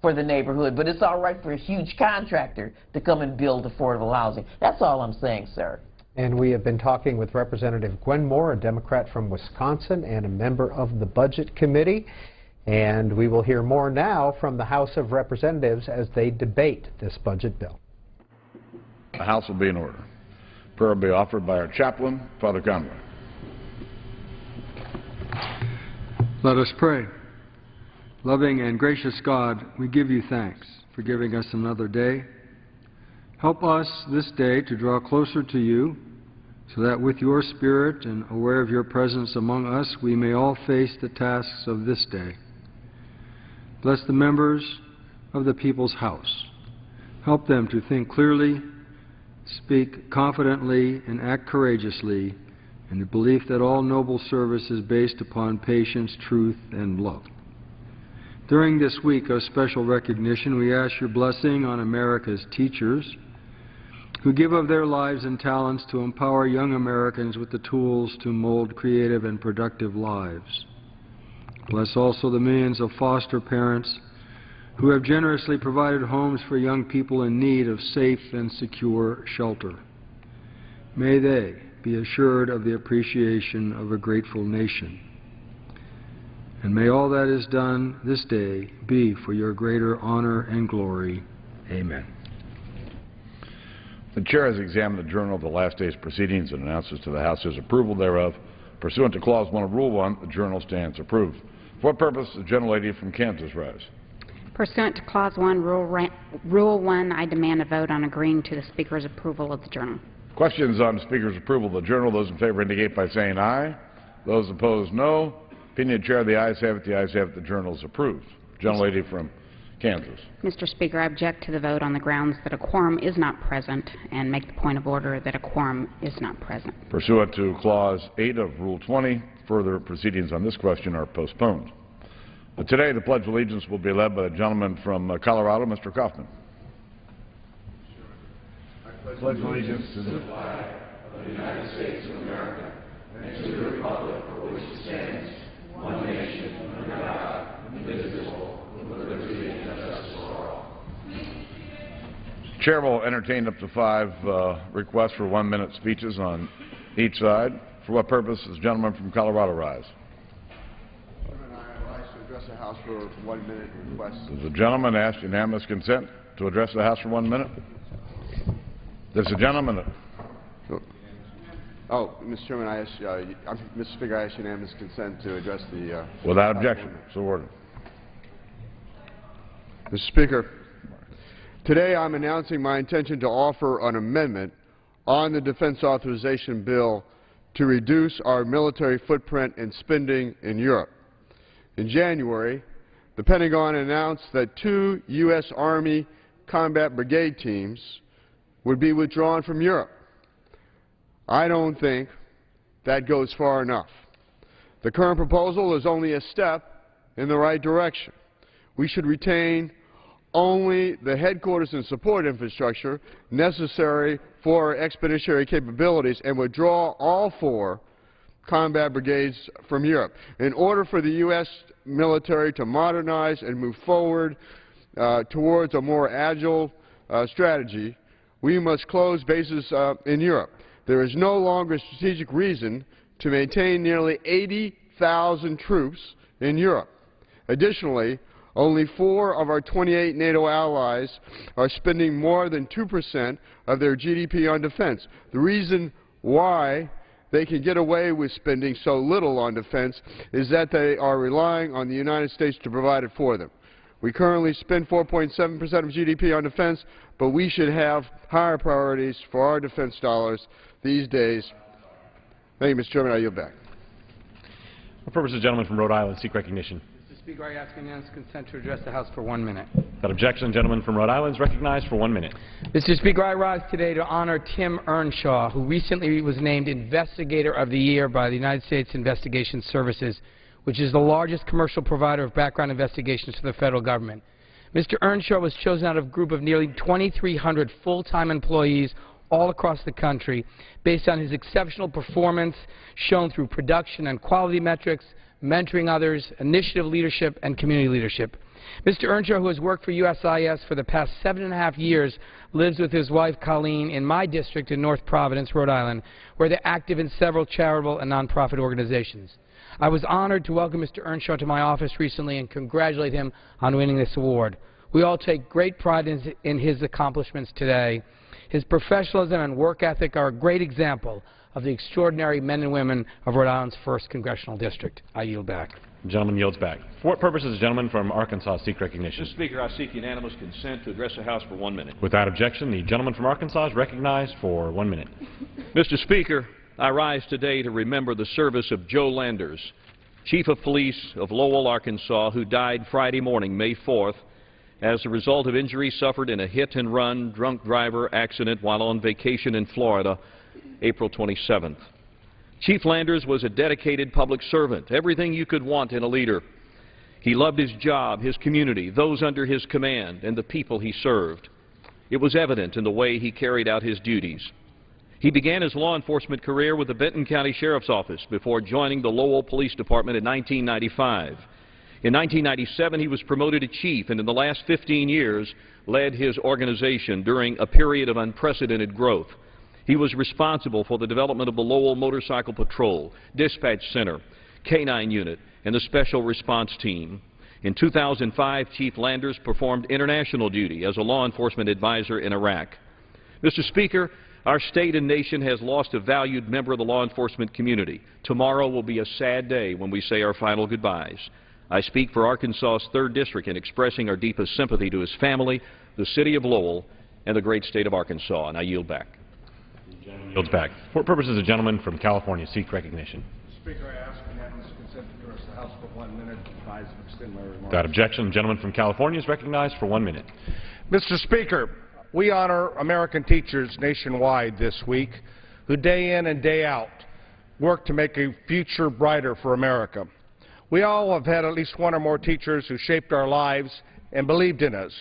for the neighborhood, but it's all right for a huge contractor to come and build affordable housing. That's all I'm saying, sir. And we have been talking with Representative Gwen Moore, a Democrat from Wisconsin and a member of the Budget Committee. And we will hear more now from the House of Representatives as they debate this budget bill. The House will be in order. Prayer will be offered by our chaplain, Father Conway. Let us pray. Loving and gracious God, we give you thanks for giving us another day. Help us this day to draw closer to you, so that with your Spirit and aware of your presence among us, we may all face the tasks of this day. Bless the members of the People's House. Help them to think clearly, speak confidently, and act courageously in the belief that all noble service is based upon patience, truth, and love. During this week of special recognition, we ask your blessing on America's teachers, who give of their lives and talents to empower young Americans with the tools to mold creative and productive lives. Bless also the millions of foster parents who have generously provided homes for young people in need of safe and secure shelter. May they be assured of the appreciation of a grateful nation. And may all that is done this day be for your greater honor and glory. Amen. The Chair has examined the journal of the last day's proceedings and announces to the House his approval thereof. Pursuant to Clause 1 of Rule 1, the journal stands approved. For what purpose does the gentlelady from Kansas rise? Pursuant to Clause 1, Rule 1, I demand a vote on agreeing to the Speaker's approval of the journal. Questions on the Speaker's approval of the journal? Those in favor indicate by saying aye. Those opposed, no. Opinion of the Chair, the ayes have it. The ayes have it. The journal is approved. Gentlelady from Kansas. Mr. Speaker, I object to the vote on the grounds that a quorum is not present and make the point of order that a quorum is not present. Pursuant to Clause 8 of Rule 20, further proceedings on this question are postponed. Today, the Pledge of Allegiance will be led by the gentleman from Colorado, Mr. Kaufman. I pledge allegiance to the flag of the United States of America and to the republic for which it stands, one nation, under God, indivisible, with liberty and justice for all. Chair will entertain up to 5 requests for 1-minute speeches on each side. For what purpose does the gentleman from Colorado rise? I rise to address the House for 1-minute request. Does the gentleman ask unanimous consent to address the House for 1 minute? Does the gentleman? Oh, Mr. Chairman, Mr. Speaker, I ask unanimous consent to address the. Without objection, so ordered. Mr. Speaker, today I'm announcing my intention to offer an amendment on the Defense Authorization Bill to reduce our military footprint and spending in Europe. In January, the Pentagon announced that 2 U.S. Army combat brigade teams would be withdrawn from Europe. I don't think that goes far enough. The current proposal is only a step in the right direction. We should retain only the headquarters and support infrastructure necessary for our expeditionary capabilities and withdraw all 4 combat brigades from Europe. In order for the U.S. military to modernize and move forward towards a more agile strategy, we must close bases in Europe. There is no longer a strategic reason to maintain nearly 80,000 troops in Europe. Additionally, only 4 of our 28 NATO allies are spending more than 2% of their GDP on defense. The reason why they can get away with spending so little on defense is that they are relying on the United States to provide it for them. We currently spend 4.7% of GDP on defense, but we should have higher priorities for our defense dollars these days. Thank you, Mr. Chairman. I yield back. For purposes, the gentleman from Rhode Island seek recognition. Mr. Speaker, I ask unanimous consent to address the House for 1 minute. Without objection, the gentleman from Rhode Island is recognized for 1 minute. Mr. Speaker, I rise today to honor Tim Earnshaw, who recently was named Investigator of the Year by the United States Investigation Services, which is the largest commercial provider of background investigations for the federal government. Mr. Earnshaw was chosen out of a group of nearly 2,300 full-time employees all across the country based on his exceptional performance shown through production and quality metrics, mentoring others, initiative leadership, and community leadership. Mr. Earnshaw, who has worked for USIS for the past 7.5 years, lives with his wife, Colleen, in my district in North Providence, Rhode Island, where they're active in several charitable and nonprofit organizations. I was honored to welcome Mr. Earnshaw to my office recently and congratulate him on winning this award. We all take great pride in his accomplishments today. His professionalism and work ethic are a great example of the extraordinary men and women of Rhode Island's 1st Congressional District. I yield back. The gentleman yields back. For what purpose does the gentleman from Arkansas seek recognition? Mr. Speaker, I seek unanimous consent to address the House for 1 minute. Without objection, the gentleman from Arkansas is recognized for 1 minute. Mr. Speaker, I rise today to remember the service of Joe Landers, Chief of Police of Lowell, Arkansas, who died Friday morning, May 4th, as a result of injuries suffered in a hit-and-run drunk driver accident while on vacation in Florida, April 27th. Chief Landers was a dedicated public servant, everything you could want in a leader. He loved his job, his community, those under his command, and the people he served. It was evident in the way he carried out his duties. He began his law enforcement career with the Benton County Sheriff's Office before joining the Lowell Police Department in 1995. In 1997, he was promoted to chief, and in the last 15 years led his organization during a period of unprecedented growth. He was responsible for the development of the Lowell Motorcycle Patrol, Dispatch Center, K-9 Unit, and the Special Response Team. In 2005, Chief Landers performed international duty as a law enforcement advisor in Iraq. Mr. Speaker, our state and nation has lost a valued member of the law enforcement community. Tomorrow will be a sad day when we say our final goodbyes. I speak for Arkansas's 3rd District in expressing our deepest sympathy to his family, the city of Lowell, and the great state of Arkansas, and I yield back. The gentleman yields back. For what purpose does the gentleman from California seek recognition? Speaker, I ask unanimous consent to address the House for 1 minute. Advise and extend my remarks. Without objection, the gentleman from California is recognized for 1 minute. Mr. Speaker, we honor American teachers nationwide this week who day in and day out work to make a future brighter for America. We all have had at least one or more teachers who shaped our lives and believed in us.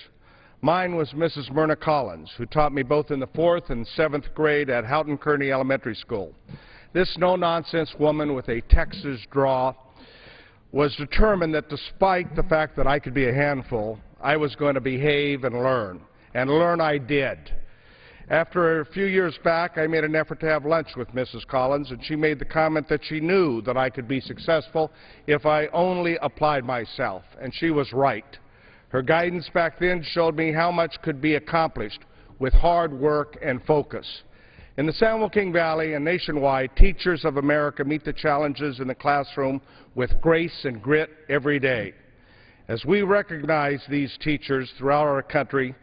Mine was Mrs. Myrna Collins, who taught me both in the 4th and 7th grade at Houghton Kearney Elementary School. This no-nonsense woman with a Texas draw was determined that despite the fact that I could be a handful, I was going to behave and learn I did. After a few years back, I made an effort to have lunch with Mrs. Collins, and she made the comment that she knew that I could be successful if I only applied myself, and she was right. Her guidance back then showed me how much could be accomplished with hard work and focus. In the San Joaquin Valley and nationwide, teachers of America meet the challenges in the classroom with grace and grit every day. As we recognize these teachers throughout our country,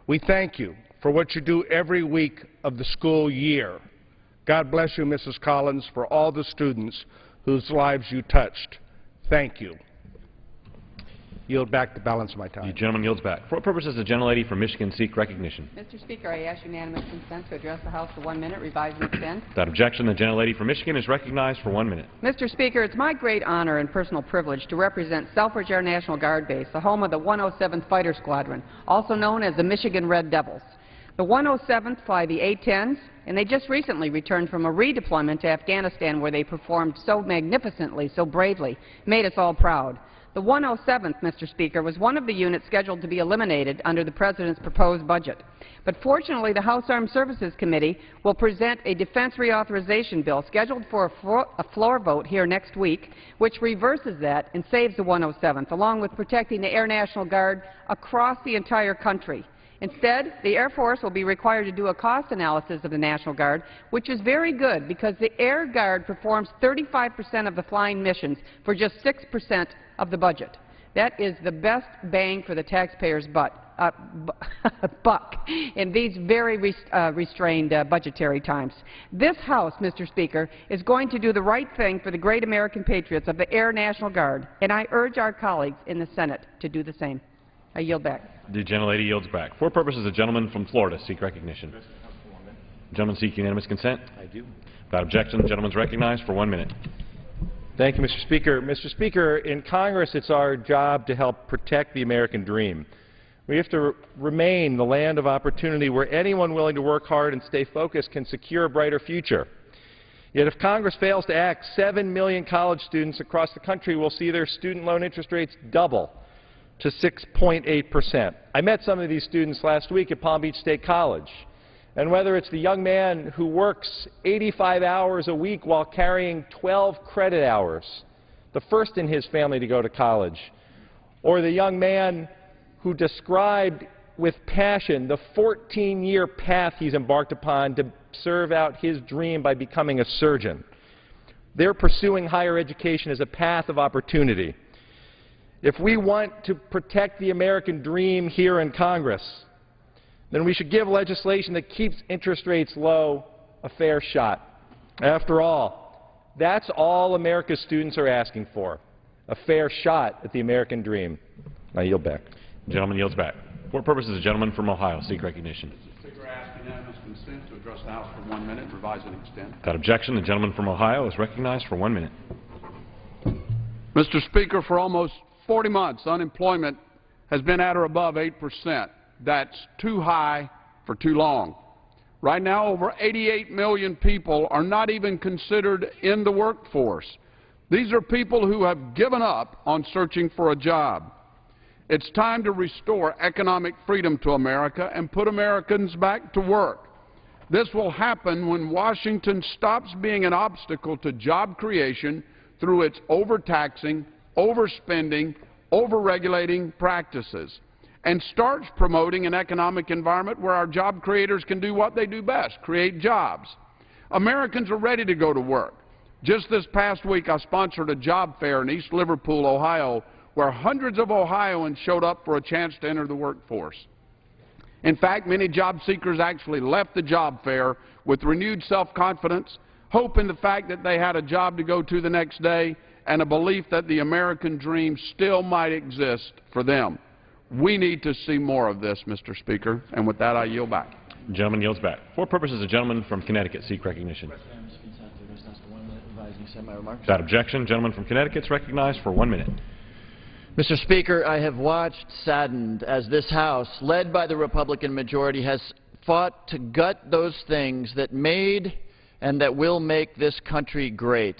we thank you for what you do every week of the school year. God bless you, Mrs. Collins, for all the students whose lives you touched. Thank you. Yield back the balance of my time. The gentleman yields back. For what purpose does the gentlelady from Michigan seek recognition? Mr. Speaker, I ask unanimous consent to address the House for 1 minute, revise and extend. Without objection, the gentlelady from Michigan is recognized for 1 minute. Mr. Speaker, it's my great honor and personal privilege to represent Selfridge Air National Guard Base, the home of the 107th Fighter Squadron, also known as the Michigan Red Devils. The 107th fly the A-10s, and they just recently returned from a redeployment to Afghanistan where they performed so magnificently, so bravely, made us all proud. The 107th, Mr. Speaker, was one of the units scheduled to be eliminated under the President's proposed budget. But fortunately, the House Armed Services Committee will present a defense reauthorization bill scheduled for a floor vote here next week, which reverses that and saves the 107th, along with protecting the Air National Guard across the entire country. Instead, the Air Force will be required to do a cost analysis of the National Guard, which is very good because the Air Guard performs 35% of the flying missions for just 6% of the budget. That is the best bang for the taxpayer's buck in these very restrained budgetary times. This House, Mr. Speaker, is going to do the right thing for the great American patriots of the Air National Guard, and I urge our colleagues in the Senate to do the same. I yield back. The gentlelady yields back. For what purpose does the gentleman from Florida seek recognition? The gentleman seek unanimous consent? I do. Without objection, the gentleman is recognized for 1 minute. Thank you, Mr. Speaker. Mr. Speaker, in Congress, it's our job to help protect the American dream. We have to remain the land of opportunity where anyone willing to work hard and stay focused can secure a brighter future. Yet if Congress fails to act, 7 million college students across the country will see their student loan interest rates double. to 6.8%. I met some of these students last week at Palm Beach State College. And whether it's the young man who works 85 hours a week while carrying 12 credit hours, the first in his family to go to college, or the young man who described with passion the 14-year path he's embarked upon to serve out his dream by becoming a surgeon. They're pursuing higher education as a path of opportunity. If we want to protect the American dream here in Congress, then we should give legislation that keeps interest rates low a fair shot. After all, that's all America's students are asking for, a fair shot at the American dream. I yield back. The gentleman yields back. For purposes, the gentleman from Ohio seek recognition. Mr. Speaker, I ask unanimous consent to address the House for 1 minute, revise and extend. Without objection, the gentleman from Ohio is recognized for 1 minute. Mr. Speaker, for almost 40 months, unemployment has been at or above 8%. That's too high for too long. Right now, over 88 million people are not even considered in the workforce. These are people who have given up on searching for a job. It's time to restore economic freedom to America and put Americans back to work. This will happen when Washington stops being an obstacle to job creation through its overtaxing, overspending, overregulating practices, and starts promoting an economic environment where our job creators can do what they do best, create jobs. Americans are ready to go to work. Just this past week, I sponsored a job fair in East Liverpool, Ohio, where hundreds of Ohioans showed up for a chance to enter the workforce. In fact, many job seekers actually left the job fair with renewed self-confidence, hope in the fact that they had a job to go to the next day, and a belief that the American dream still might exist for them. We need to see more of this, Mr. Speaker, and with that I yield back. The gentleman yields back. For purposes, the gentleman from Connecticut seek recognition. Without objection, gentleman from Connecticut is recognized for 1 minute. Mr. Speaker, I have watched saddened as this House, led by the Republican majority, has fought to gut those things that made and that will make this country great.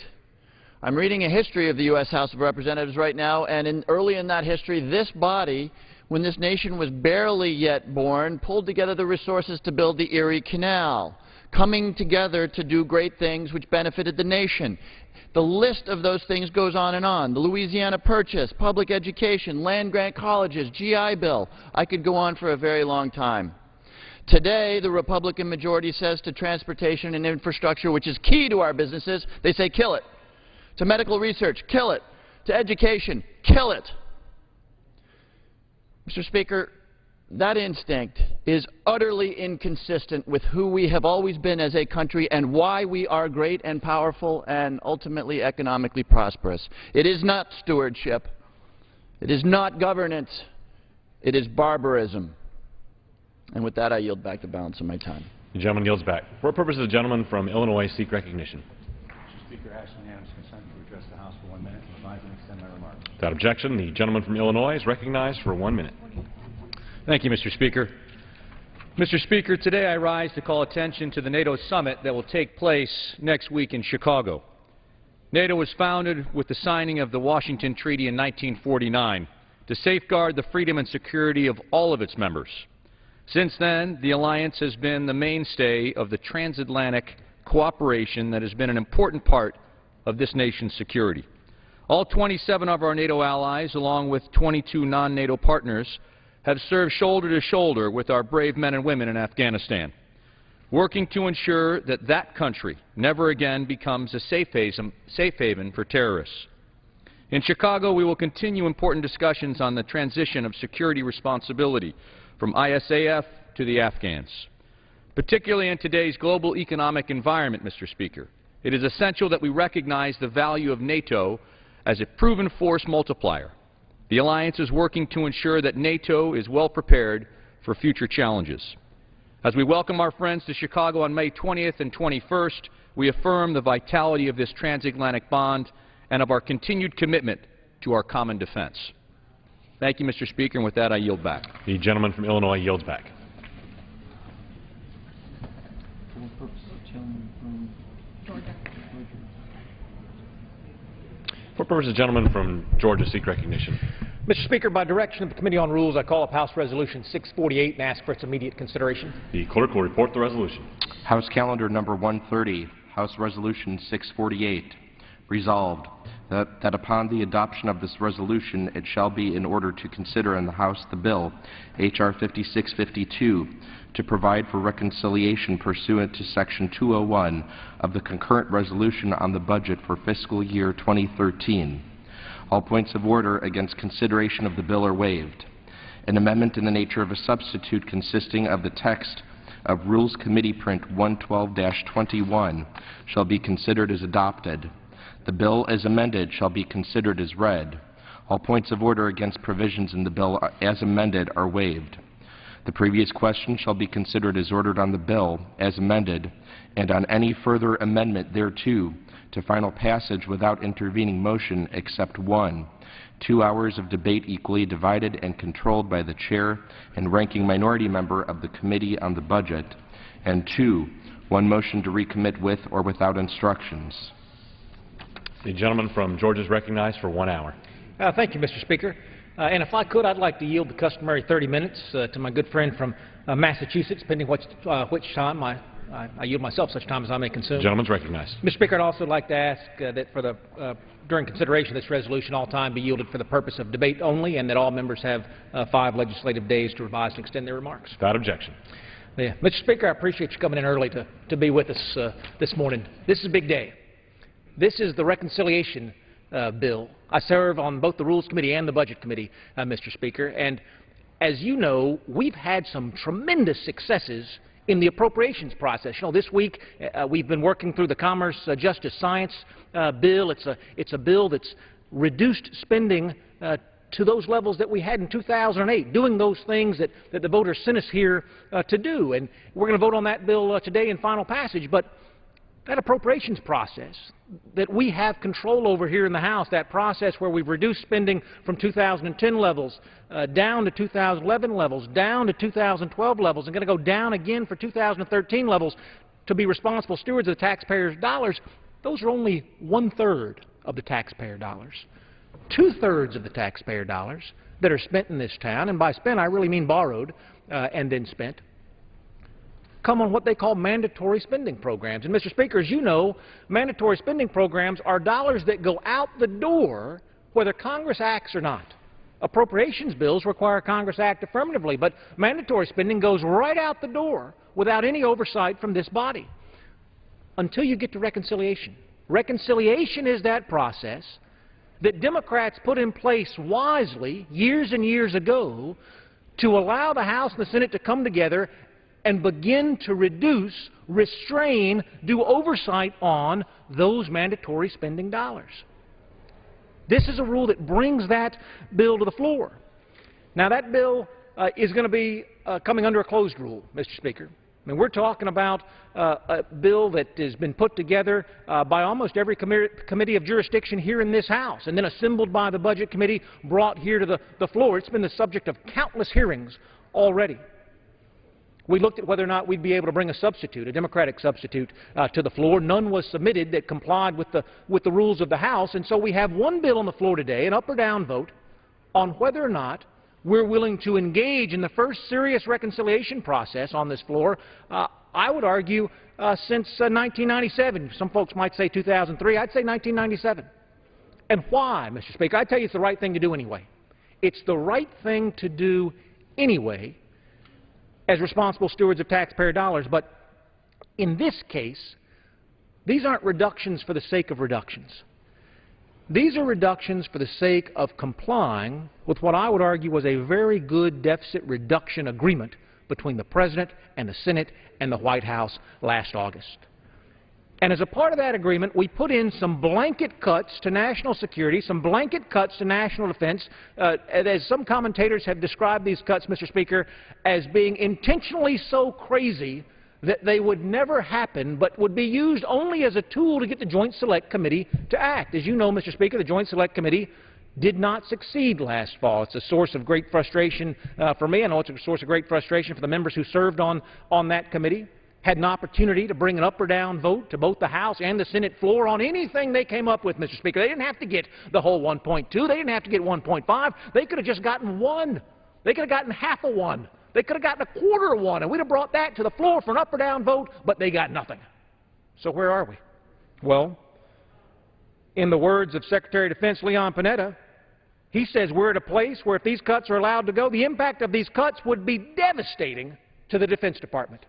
I'm reading a history of the U.S. House of Representatives right now, and early in that history, this body, when this nation was barely yet born, pulled together the resources to build the Erie Canal, coming together to do great things which benefited the nation. The list of those things goes on and on. The Louisiana Purchase, public education, land-grant colleges, GI Bill. I could go on for a very long time. Today, the Republican majority says to transportation and infrastructure, which is key to our businesses, they say kill it. To medical research, kill it. To education, kill it. Mr. Speaker, that instinct is utterly inconsistent with who we have always been as a country and why we are great and powerful and ultimately economically prosperous. It is not stewardship. It is not governance. It is barbarism. And with that, I yield back the balance of my time. The gentleman yields back. For purposes, the gentleman from Illinois seek recognition. Mr. Speaker, I ask unanimous consent to address the House for 1 minute and revise and extend my remarks. Without objection, the gentleman from Illinois is recognized for 1 minute. Thank you, Mr. Speaker. Mr. Speaker, today I rise to call attention to the NATO summit that will take place next week in Chicago. NATO was founded with the signing of the Washington Treaty in 1949 to safeguard the freedom and security of all of its members. Since then, the alliance has been the mainstay of the transatlantic cooperation that has been an important part of this nation's security. All 27 of our NATO allies, along with 22 non-NATO partners, have served shoulder to shoulder with our brave men and women in Afghanistan, working to ensure that that country never again becomes a safe haven for terrorists. In Chicago, we will continue important discussions on the transition of security responsibility from ISAF to the Afghans. Particularly in today's global economic environment, Mr. Speaker, it is essential that we recognize the value of NATO as a proven force multiplier. The alliance is working to ensure that NATO is well prepared for future challenges. As we welcome our friends to Chicago on May 20th and 21st, we affirm the vitality of this transatlantic bond and of our continued commitment to our common defense. Thank you, Mr. Speaker, and with that I yield back. The gentleman from Illinois yields back. For purposes, the gentleman from Georgia seek recognition. Mr. Speaker, by direction of the Committee on Rules, I call up House Resolution 648 and ask for its immediate consideration. The clerk will report the resolution. House Calendar Number 130, House Resolution 648. Resolved that upon the adoption of this resolution, it shall be in order to consider in the House the bill, H.R. 5652, to provide for reconciliation pursuant to Section 201 of the concurrent resolution on the budget for fiscal year 2013. All points of order against consideration of the bill are waived. An amendment in the nature of a substitute consisting of the text of Rules Committee Print 112-21 shall be considered as adopted. The bill as amended shall be considered as read. All points of order against provisions in the bill as amended are waived. The previous question shall be considered as ordered on the bill as amended and on any further amendment thereto to final passage without intervening motion except 1, 2 hours of debate equally divided and controlled by the chair and ranking minority member of the Committee on the Budget, and 2, 1 motion to recommit with or without instructions. The gentleman from Georgia is recognized for 1 hour. Thank you, Mr. Speaker. And if I could, I'd like to yield the customary 30 minutes to my good friend from Massachusetts, pending which time I yield myself such time as I may consume. The gentleman's recognized. Mr. Speaker, I'd also like to ask that for the during consideration of this resolution, all time be yielded for the purpose of debate only, and that all members have 5 legislative days to revise and extend their remarks. Without objection. Yeah. Mr. Speaker, I appreciate you coming in early to be with us this morning. This is a big day. This is the reconciliation bill. I serve on both the Rules Committee and the Budget Committee, Mr. Speaker, and as you know, we've had some tremendous successes in the appropriations process. You know, this week we've been working through the Commerce Justice Science bill. It's a bill that's reduced spending to those levels that we had in 2008, doing those things that the voters sent us here to do. And we're going to vote on that bill today in final passage. But that appropriations process that we have control over here in the House, that process where we've reduced spending from 2010 levels down to 2011 levels, down to 2012 levels, and going to go down again for 2013 levels to be responsible stewards of the taxpayers' dollars, those are only 1/3 of the taxpayer dollars. 2/3 of the taxpayer dollars that are spent in this town, and by spent I really mean borrowed and then spent, come on what they call mandatory spending programs. And, Mr. Speaker, as you know, mandatory spending programs are dollars that go out the door whether Congress acts or not. Appropriations bills require Congress act affirmatively, but mandatory spending goes right out the door without any oversight from this body until you get to reconciliation. Reconciliation is that process that Democrats put in place wisely years and years ago to allow the House and the Senate to come together and begin to reduce, restrain, do oversight on those mandatory spending dollars. This is a rule that brings that bill to the floor. Now, that bill is going to be coming under a closed rule, Mr. Speaker. I mean, we're talking about a bill that has been put together by almost every committee of jurisdiction here in this House, and then assembled by the Budget Committee, brought here to the floor. It's been the subject of countless hearings already. We looked at whether or not we'd be able to bring a substitute, a Democratic substitute, to the floor. None was submitted that complied with the rules of the House, and so we have one bill on the floor today, an up or down vote, on whether or not we're willing to engage in the first serious reconciliation process on this floor, I would argue, since 1997. Some folks might say 2003. I'd say 1997. And why, Mr. Speaker? I tell you it's the right thing to do anyway. It's the right thing to do anyway as responsible stewards of taxpayer dollars. But in this case, these aren't reductions for the sake of reductions. These are reductions for the sake of complying with what I would argue was a very good deficit reduction agreement between the President and the Senate and the White House last August. And as a part of that agreement, we put in some blanket cuts to national security, some blanket cuts to national defense. As some commentators have described these cuts, Mr. Speaker, as being intentionally so crazy that they would never happen, but would be used only as a tool to get the Joint Select Committee to act. As you know, Mr. Speaker, the Joint Select Committee did not succeed last fall. It's a source of great frustration for me. I know it's a source of great frustration for the members who served on that committee. had an opportunity to bring an up or down vote to both the House and the Senate floor on anything they came up with, Mr. Speaker. They didn't have to get the whole 1.2. They didn't have to get 1.5. They could have just gotten one. They could have gotten half a one. They could have gotten a quarter of one, and we'd have brought that to the floor for an up or down vote, but they got nothing. So where are we? Well, in the words of Secretary of Defense Leon Panetta, he says we're at a place where if these cuts are allowed to go, the impact of these cuts would be devastating to the Defense Department.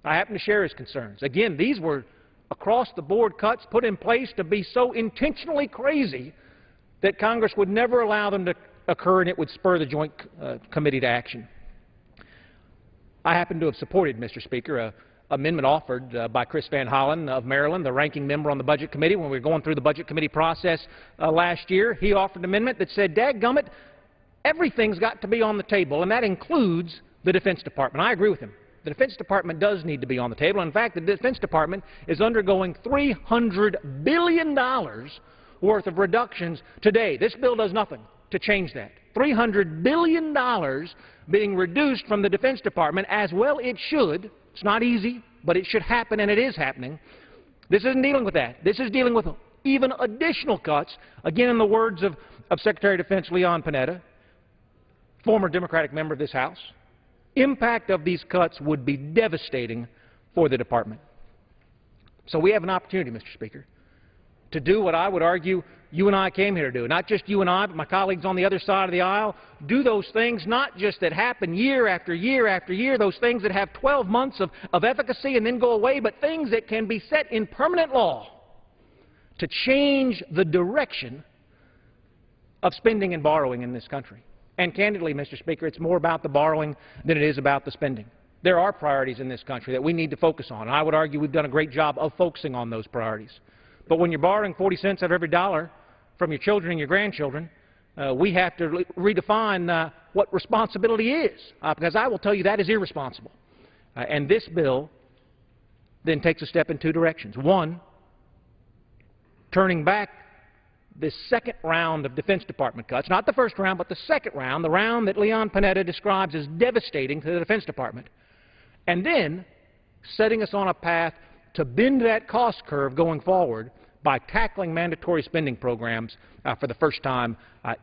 I happen to share his concerns. Again, these were across-the-board cuts put in place to be so intentionally crazy that Congress would never allow them to occur and it would spur the Joint Committee to action. I happen to have supported, Mr. Speaker, an amendment offered by Chris Van Hollen of Maryland, the ranking member on the Budget Committee. When we were going through the Budget Committee process last year, he offered an amendment that said, dadgummit, everything's got to be on the table, and that includes the Defense Department. I agree with him. The Defense Department does need to be on the table. In fact, the Defense Department is undergoing $300 billion worth of reductions today. This bill does nothing to change that. $300 billion being reduced from the Defense Department, as well it should. It's not easy, but it should happen, and it is happening. This isn't dealing with that. This is dealing with even additional cuts, again in the words of Secretary of Defense Leon Panetta, former Democratic member of this House. Impact of these cuts would be devastating for the Department. So we have an opportunity, Mr. Speaker, to do what I would argue you and I came here to do. Not just you and I, but my colleagues on the other side of the aisle. Do those things not just that happen year after year after year, those things that have 12 months of efficacy and then go away, but things that can be set in permanent law to change the direction of spending and borrowing in this country. And candidly, Mr. Speaker, it's more about the borrowing than it is about the spending. There are priorities in this country that we need to focus on. I would argue we've done a great job of focusing on those priorities. But when you're borrowing 40 cents out of every dollar from your children and your grandchildren, we have to redefine what responsibility is, because I will tell you that is irresponsible. And this bill then takes a step in two directions. One, turning back this second round of Defense Department cuts, not the first round, but the second round, the round that Leon Panetta describes as devastating to the Defense Department, and then setting us on a path to bend that cost curve going forward by tackling mandatory spending programs for the first time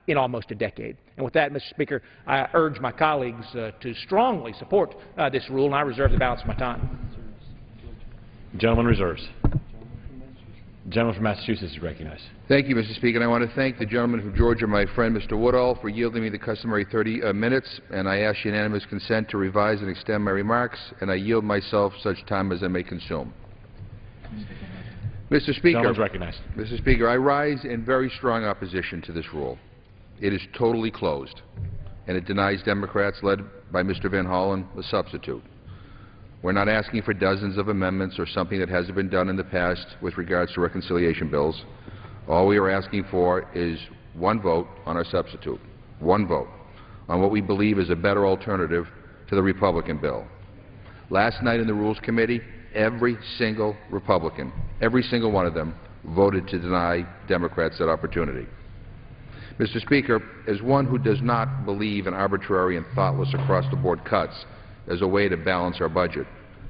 in almost a decade. And with that, Mr. Speaker, I urge my colleagues to strongly support this rule, and I reserve the balance of my time. Gentleman reserves. The gentleman from Massachusetts is recognized. Thank you, Mr. Speaker. And I want to thank the gentleman from Georgia, my friend, Mr. Woodall, for yielding me the customary 30 minutes. And I ask unanimous consent to revise and extend my remarks, and I yield myself such time as I may consume. Mr. Speaker, recognized. Mr. Speaker, I rise in very strong opposition to this rule. It is totally closed, and it denies Democrats, led by Mr. Van Hollen, a substitute. We're not asking for dozens of amendments or something that hasn't been done in the past with regards to reconciliation bills. All we are asking for is one vote on our substitute, one vote on what we believe is a better alternative to the Republican bill. Last night in the Rules Committee, every single Republican, every single one of them, voted to deny Democrats that opportunity. Mr. Speaker, as one who does not believe in arbitrary and thoughtless across-the-board cuts as a way to balance our budget,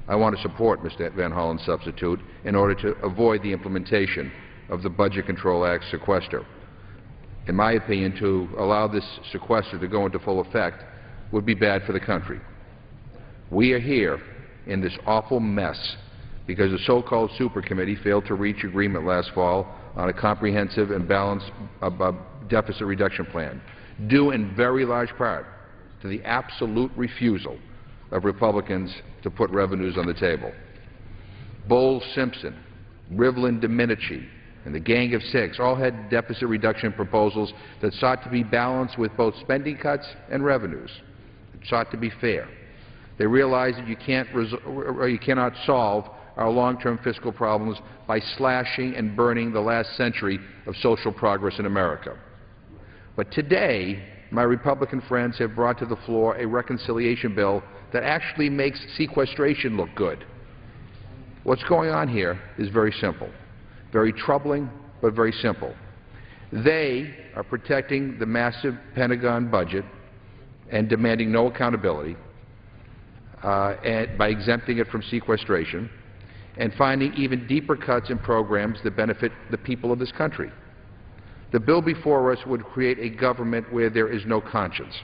I want to support Mr. Van Hollen's substitute in order to avoid the implementation of the Budget Control Act sequester. In my opinion, to allow this sequester to go into full effect would be bad for the country. We are here in this awful mess because the so-called super committee failed to reach agreement last fall on a comprehensive and balanced deficit reduction plan, due in very large part to the absolute refusal of Republicans to put revenues on the table. Bowles-Simpson, Rivlin-Domenici, and the Gang of Six all had deficit reduction proposals that sought to be balanced with both spending cuts and revenues. It sought to be fair. They realized that you cannot solve our long-term fiscal problems by slashing and burning the last century of social progress in America. But today, my Republican friends have brought to the floor a reconciliation bill that actually makes sequestration look good. What's going on here is very simple, very troubling, but very simple. They are protecting the massive Pentagon budget and demanding no accountability. and by exempting it from sequestration, and finding even deeper cuts in programs that benefit the people of this country. The bill before us would create a government where there is no conscience,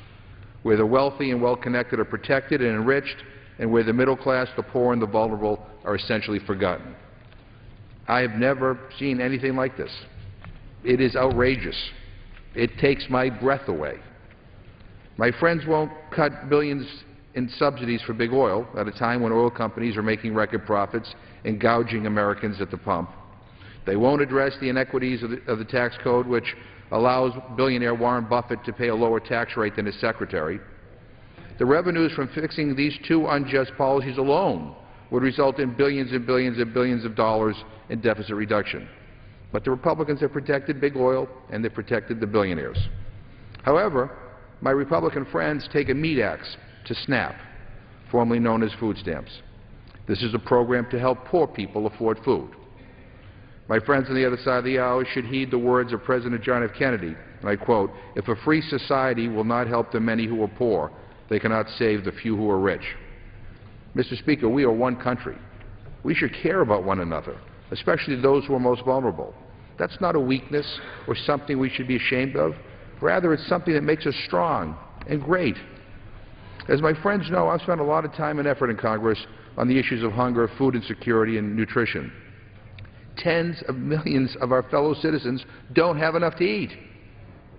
where the wealthy and well-connected are protected and enriched, and where the middle class, the poor, and the vulnerable are essentially forgotten. I have never seen anything like this. It is outrageous. It takes my breath away. My friends won't cut billions in subsidies for big oil at a time when oil companies are making record profits and gouging Americans at the pump. They won't address the inequities of the tax code, which allows billionaire Warren Buffett to pay a lower tax rate than his secretary. The revenues from fixing these two unjust policies alone would result in billions and billions and billions of dollars in deficit reduction. But the Republicans have protected big oil and they've protected the billionaires. However, my Republican friends take a meat axe to SNAP, formerly known as food stamps. This is a program to help poor people afford food. My friends on the other side of the aisle should heed the words of President John F. Kennedy, and I quote, "If a free society will not help the many who are poor, they cannot save the few who are rich." Mr. Speaker, we are one country. We should care about one another, especially those who are most vulnerable. That's not a weakness or something we should be ashamed of. Rather, it's something that makes us strong and great. As my friends know, I've spent a lot of time and effort in Congress on the issues of hunger, food insecurity, and nutrition. Tens of millions of our fellow citizens don't have enough to eat.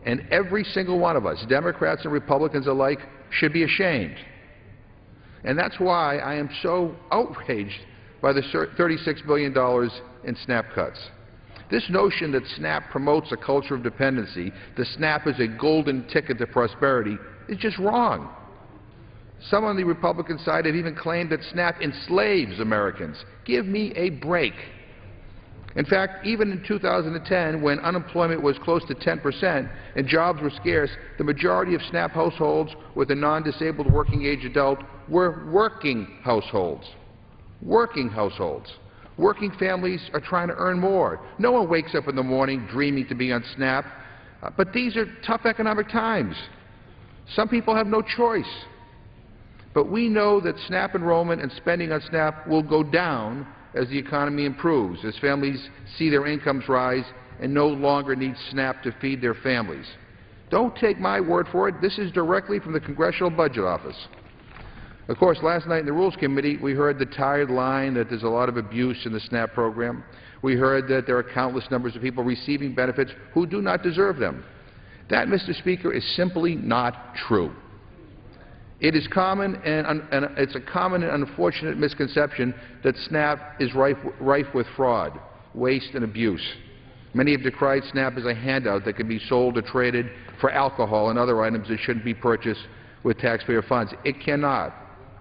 And every single one of us, Democrats and Republicans alike, should be ashamed. And that's why I am so outraged by the $36 billion in SNAP cuts. This notion that SNAP promotes a culture of dependency, that SNAP is a golden ticket to prosperity, is just wrong. Some on the Republican side have even claimed that SNAP enslaves Americans. Give me a break. In fact, even in 2010, when unemployment was close to 10% and jobs were scarce, the majority of SNAP households with a non-disabled working-age adult were working households. Working households. Working families are trying to earn more. No one wakes up in the morning dreaming to be on SNAP, but these are tough economic times. Some people have no choice. But we know that SNAP enrollment and spending on SNAP will go down as the economy improves, as families see their incomes rise and no longer need SNAP to feed their families. Don't take my word for it. This is directly from the Congressional Budget Office. Of course, last night in the Rules Committee, we heard the tired line that there's a lot of abuse in the SNAP program. We heard that there are countless numbers of people receiving benefits who do not deserve them. That, Mr. Speaker, is simply not true. It is common, and it's a common and unfortunate misconception that SNAP is rife with fraud, waste, and abuse. Many have decried SNAP as a handout that can be sold or traded for alcohol and other items that shouldn't be purchased with taxpayer funds. It cannot.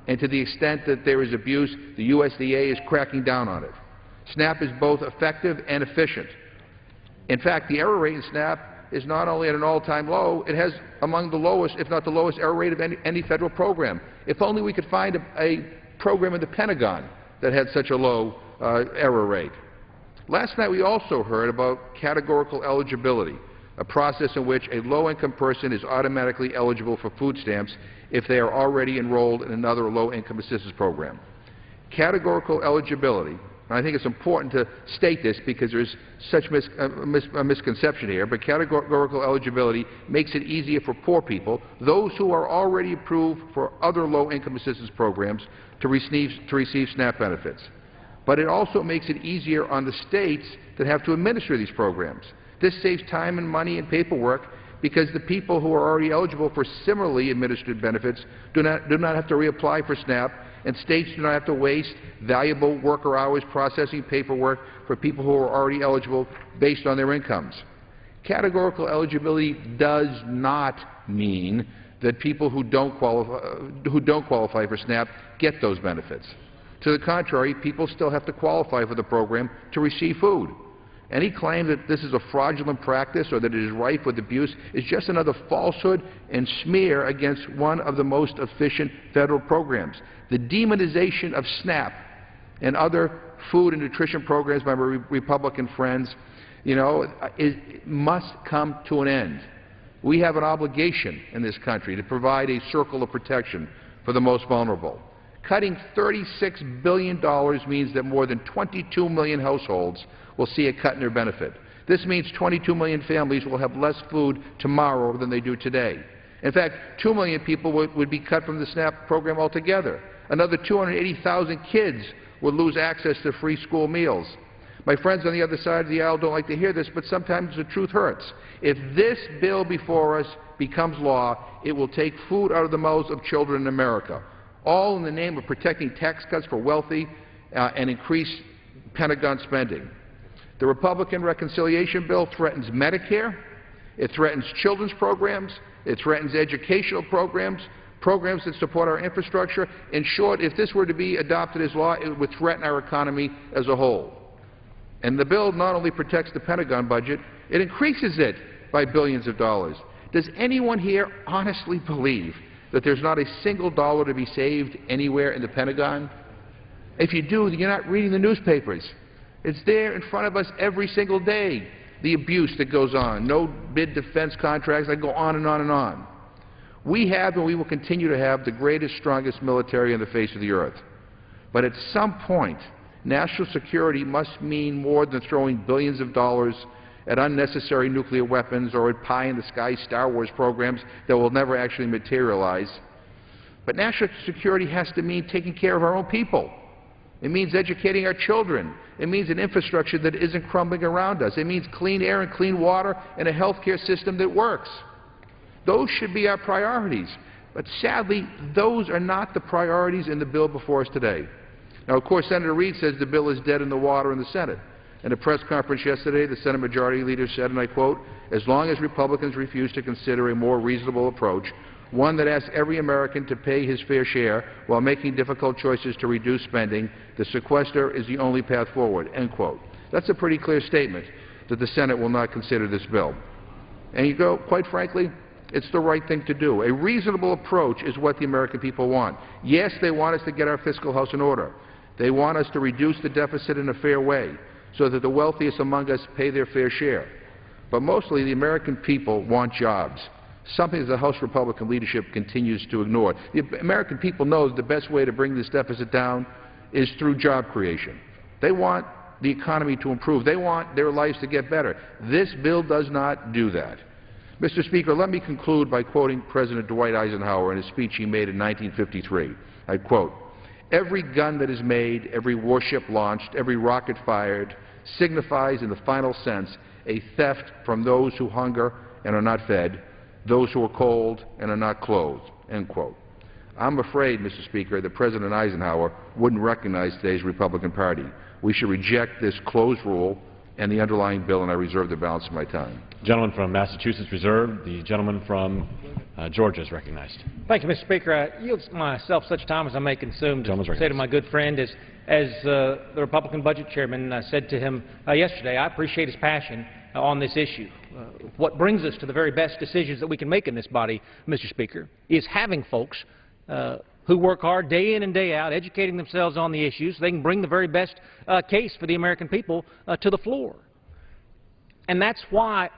And to the extent that there is abuse, the USDA is cracking down on it. SNAP is both effective and efficient. In fact, the error rate in SNAP is not only at an all-time low, it has among the lowest, if not the lowest, error rate of any federal program. If only we could find a program in the Pentagon that had such a low error rate. Last night we also heard about categorical eligibility, a process in which a low-income person is automatically eligible for food stamps if they are already enrolled in another low-income assistance program. Categorical eligibility, and I think it's important to state this because there's such a misconception here, but categorical eligibility makes it easier for poor people, those who are already approved for other low-income assistance programs, to receive SNAP benefits. But it also makes it easier on the states that have to administer these programs. This saves time and money and paperwork because the people who are already eligible for similarly administered benefits do not have to reapply for SNAP, and states do not have to waste valuable worker hours processing paperwork for people who are already eligible based on their incomes. Categorical eligibility does not mean that people who don't qualify for SNAP get those benefits. To the contrary, people still have to qualify for the program to receive food. Any claim that this is a fraudulent practice or that it is rife with abuse is just another falsehood and smear against one of the most efficient federal programs. The demonization of SNAP and other food and nutrition programs by my Republican friends, it must come to an end. We have an obligation in this country to provide a circle of protection for the most vulnerable. Cutting $36 billion means that more than 22 million households will see a cut in their benefit. This means 22 million families will have less food tomorrow than they do today. In fact, 2 million people would be cut from the SNAP program altogether. Another 280,000 kids would lose access to free school meals. My friends on the other side of the aisle don't like to hear this, but sometimes the truth hurts. If this bill before us becomes law, it will take food out of the mouths of children in America, all in the name of protecting tax cuts for wealthy and increased Pentagon spending. The Republican reconciliation bill threatens Medicare, it threatens children's programs, it threatens educational programs, programs that support our infrastructure. In short, if this were to be adopted as law, it would threaten our economy as a whole. And the bill not only protects the Pentagon budget, it increases it by billions of dollars. Does anyone here honestly believe that there's not a single dollar to be saved anywhere in the Pentagon? If you do, then you're not reading the newspapers. It's there in front of us every single day, the abuse that goes on, no bid defense contracts that go on and on and on. We have and we will continue to have the greatest, strongest military on the face of the earth. But at some point, national security must mean more than throwing billions of dollars at unnecessary nuclear weapons or at pie-in-the-sky Star Wars programs that will never actually materialize. But national security has to mean taking care of our own people. It means educating our children. It means an infrastructure that isn't crumbling around us. It means clean air and clean water and a health care system that works. Those should be our priorities. But sadly, those are not the priorities in the bill before us today. Now, of course, Senator Reid says the bill is dead in the water in the Senate. In a press conference yesterday, the Senate Majority Leader said, and I quote, "As long as Republicans refuse to consider a more reasonable approach, one that asks every American to pay his fair share while making difficult choices to reduce spending, the sequester is the only path forward," end quote. That's a pretty clear statement that the Senate will not consider this bill. And you go, quite frankly, it's the right thing to do. A reasonable approach is what the American people want. Yes, they want us to get our fiscal house in order. They want us to reduce the deficit in a fair way so that the wealthiest among us pay their fair share. But mostly the American people want jobs, something that the House Republican leadership continues to ignore. The American people know that the best way to bring this deficit down is through job creation. They want the economy to improve. They want their lives to get better. This bill does not do that. Mr. Speaker, let me conclude by quoting President Dwight Eisenhower in a speech he made in 1953. I quote, "Every gun that is made, every warship launched, every rocket fired signifies in the final sense a theft from those who hunger and are not fed, those who are cold and are not clothed," end quote. I'm afraid, Mr. Speaker, that President Eisenhower wouldn't recognize today's Republican Party. We should reject this closed rule and the underlying bill, and I reserve the balance of my time. Gentleman from Massachusetts reserved. The gentleman from Georgia is recognized. Thank you, Mr. Speaker. I yield myself such time as I may consume to say to my good friend, as the Republican Budget Chairman said to him yesterday, I appreciate his passion on this issue. What brings us to the very best decisions that we can make in this body, Mr. Speaker, is having folks who work hard day in and day out, educating themselves on the issues so they can bring the very best case for the American people to the floor. And that's why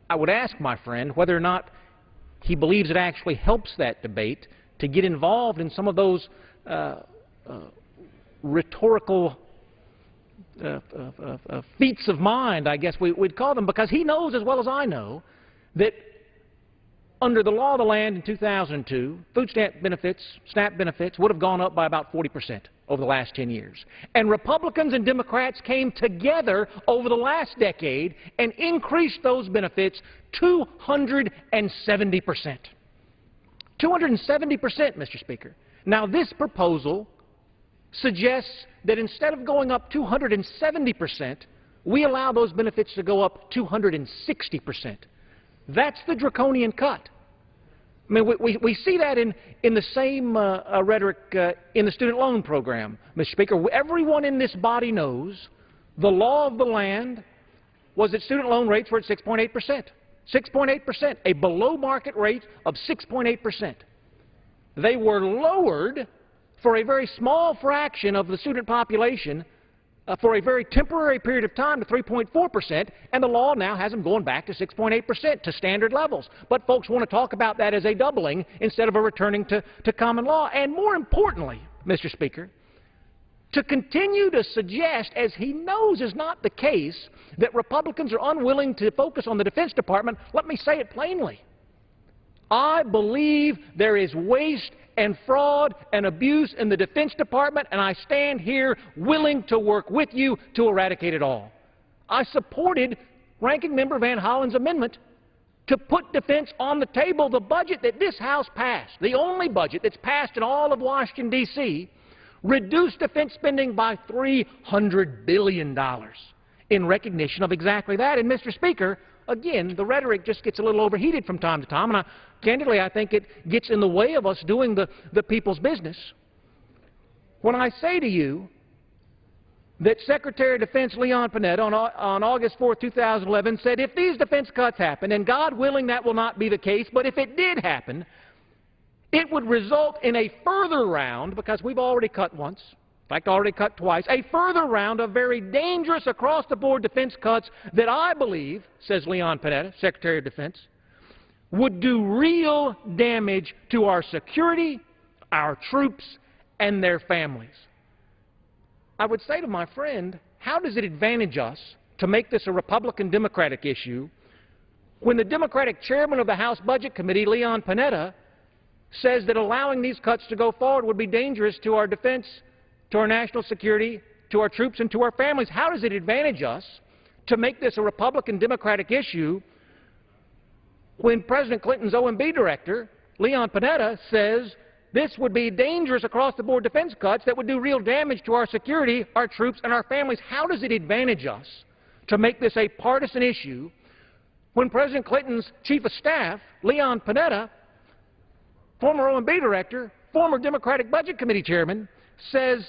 I would ask my friend whether or not he believes it actually helps that debate to get involved in some of those rhetorical feats of mind, I guess we'd call them, because he knows as well as I know that under the law of the land in 2002, food stamp benefits, SNAP benefits, would have gone up by about 40% over the last 10 years. And Republicans and Democrats came together over the last decade and increased those benefits 270%. 270%, Mr. Speaker. Now, this proposal suggests that instead of going up 270%, we allow those benefits to go up 260%. That's the draconian cut. I mean, we see that in the same rhetoric in the student loan program, Mr. Speaker. Everyone in this body knows the law of the land was that student loan rates were at 6.8%. 6.8%, a below-market rate of 6.8%. They were lowered for a very small fraction of the student population for a very temporary period of time to 3.4%, and the law now has them going back to 6.8% to standard levels. But folks want to talk about that as a doubling instead of a returning to common law. And more importantly, Mr. Speaker, to continue to suggest, as he knows is not the case, that Republicans are unwilling to focus on the Defense Department, let me say it plainly. I believe there is waste and fraud and abuse in the Defense Department, and I stand here willing to work with you to eradicate it all. I supported Ranking Member Van Hollen's amendment to put defense on the table. The budget that this House passed, the only budget that's passed in all of Washington, D.C., reduced defense spending by $300 billion in recognition of exactly that. And, Mr. Speaker, again, the rhetoric just gets a little overheated from time to time, and candidly, I think it gets in the way of us doing the people's business. When I say to you that Secretary of Defense Leon Panetta on August 4, 2011 said if these defense cuts happen, and God willing that will not be the case, but if it did happen, it would result in a further round, because we've already cut once, in fact already cut twice, a further round of very dangerous across-the-board defense cuts that I believe, says Leon Panetta, Secretary of Defense, would do real damage to our security, our troops, and their families. I would say to my friend, how does it advantage us to make this a Republican-Democratic issue when the Democratic chairman of the House Budget Committee, Leon Panetta, says that allowing these cuts to go forward would be dangerous to our defense, to our national security, to our troops, and to our families? How does it advantage us to make this a Republican-Democratic issue when President Clinton's OMB director, Leon Panetta, says this would be dangerous across-the-board defense cuts that would do real damage to our security, our troops, and our families? How does it advantage us to make this a partisan issue when President Clinton's chief of staff, Leon Panetta, former OMB director, former Democratic Budget Committee chairman, says,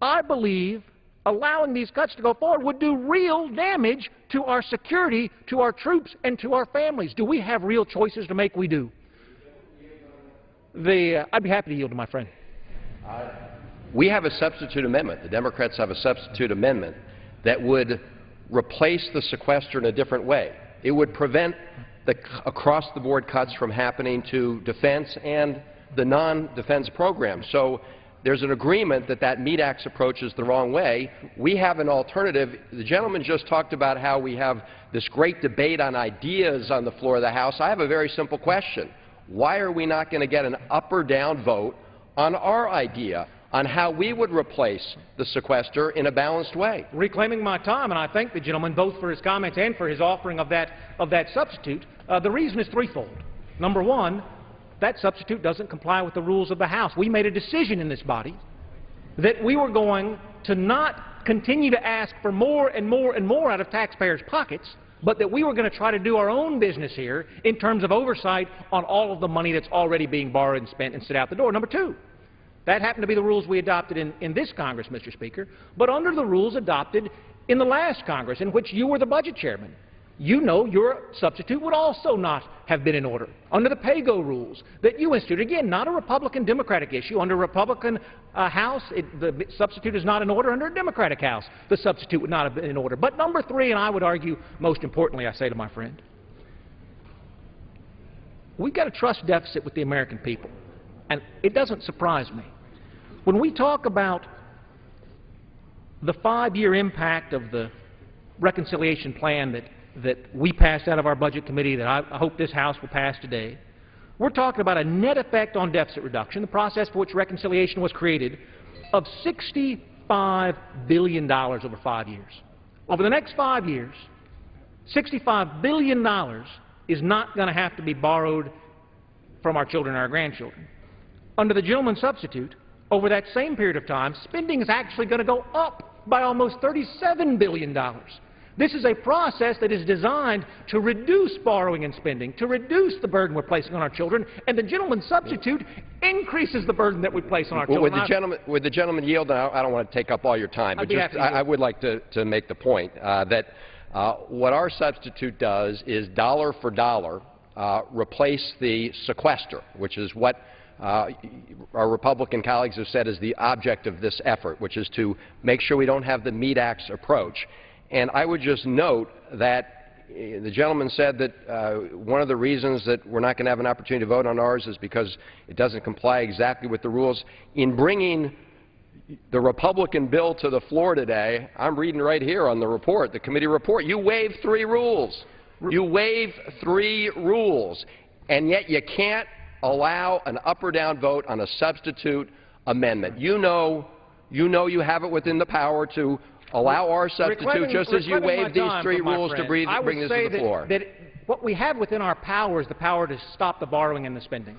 I believe allowing these cuts to go forward would do real damage to our security, to our troops, and to our families? Do we have real choices to make? We do. I'd be happy to yield to my friend. We have a substitute amendment. The Democrats have a substitute amendment that would replace the sequester in a different way. It would prevent the across-the-board cuts from happening to defense and the non-defense programs. So there's an agreement that that MEDAX approach is the wrong way. We have an alternative. The gentleman just talked about how we have this great debate on ideas on the floor of the House. I have a very simple question. Why are we not going to get an up or down vote on our idea on how we would replace the sequester in a balanced way? Reclaiming my time, and I thank the gentleman both for his comments and for his offering of that substitute. The reason is threefold. Number one, that substitute doesn't comply with the rules of the House. We made a decision in this body that we were going to not continue to ask for more and more and more out of taxpayers' pockets, but that we were going to try to do our own business here in terms of oversight on all of the money that's already being borrowed and spent and sent out the door. Number two, that happened to be the rules we adopted in this Congress, Mr. Speaker, but under the rules adopted in the last Congress, in which you were the budget chairman. You know your substitute would also not have been in order. Under the pay-go rules that you instituted, again, not a Republican-Democratic issue. Under a Republican House, the substitute is not in order. Under a Democratic House, the substitute would not have been in order. But number three, and I would argue most importantly, I say to my friend, we've got a trust deficit with the American people. And it doesn't surprise me. When we talk about the 5-year impact of the reconciliation plan that we passed out of our Budget Committee, that I hope this House will pass today, we're talking about a net effect on deficit reduction, the process for which reconciliation was created, of $65 billion over 5 years. Over the next 5 years, $65 billion is not going to have to be borrowed from our children and our grandchildren. Under the gentleman's substitute, over that same period of time, spending is actually going to go up by almost $37 billion. This is a process that is designed to reduce borrowing and spending, to reduce the burden we're placing on our children, and the gentleman's substitute increases the burden that we place on our children. Would the gentleman yield? I don't want to take up all your time, but just, I would like to make the point that what our substitute does is dollar for dollar replace the sequester, which is what our Republican colleagues have said is the object of this effort, which is to make sure we don't have the meat axe approach. And I would just note that the gentleman said that one of the reasons that we're not going to have an opportunity to vote on ours is because it doesn't comply exactly with the rules. In bringing the Republican bill to the floor today, I'm reading right here on the report, the committee report, you waived 3 rules. You waived 3 rules, and yet you can't allow an up or down vote on a substitute amendment. You know you have it within the power to allow our substitute, just as you waived these 3 rules to bring this to the floor. That what we have within our power is the power to stop the borrowing and the spending.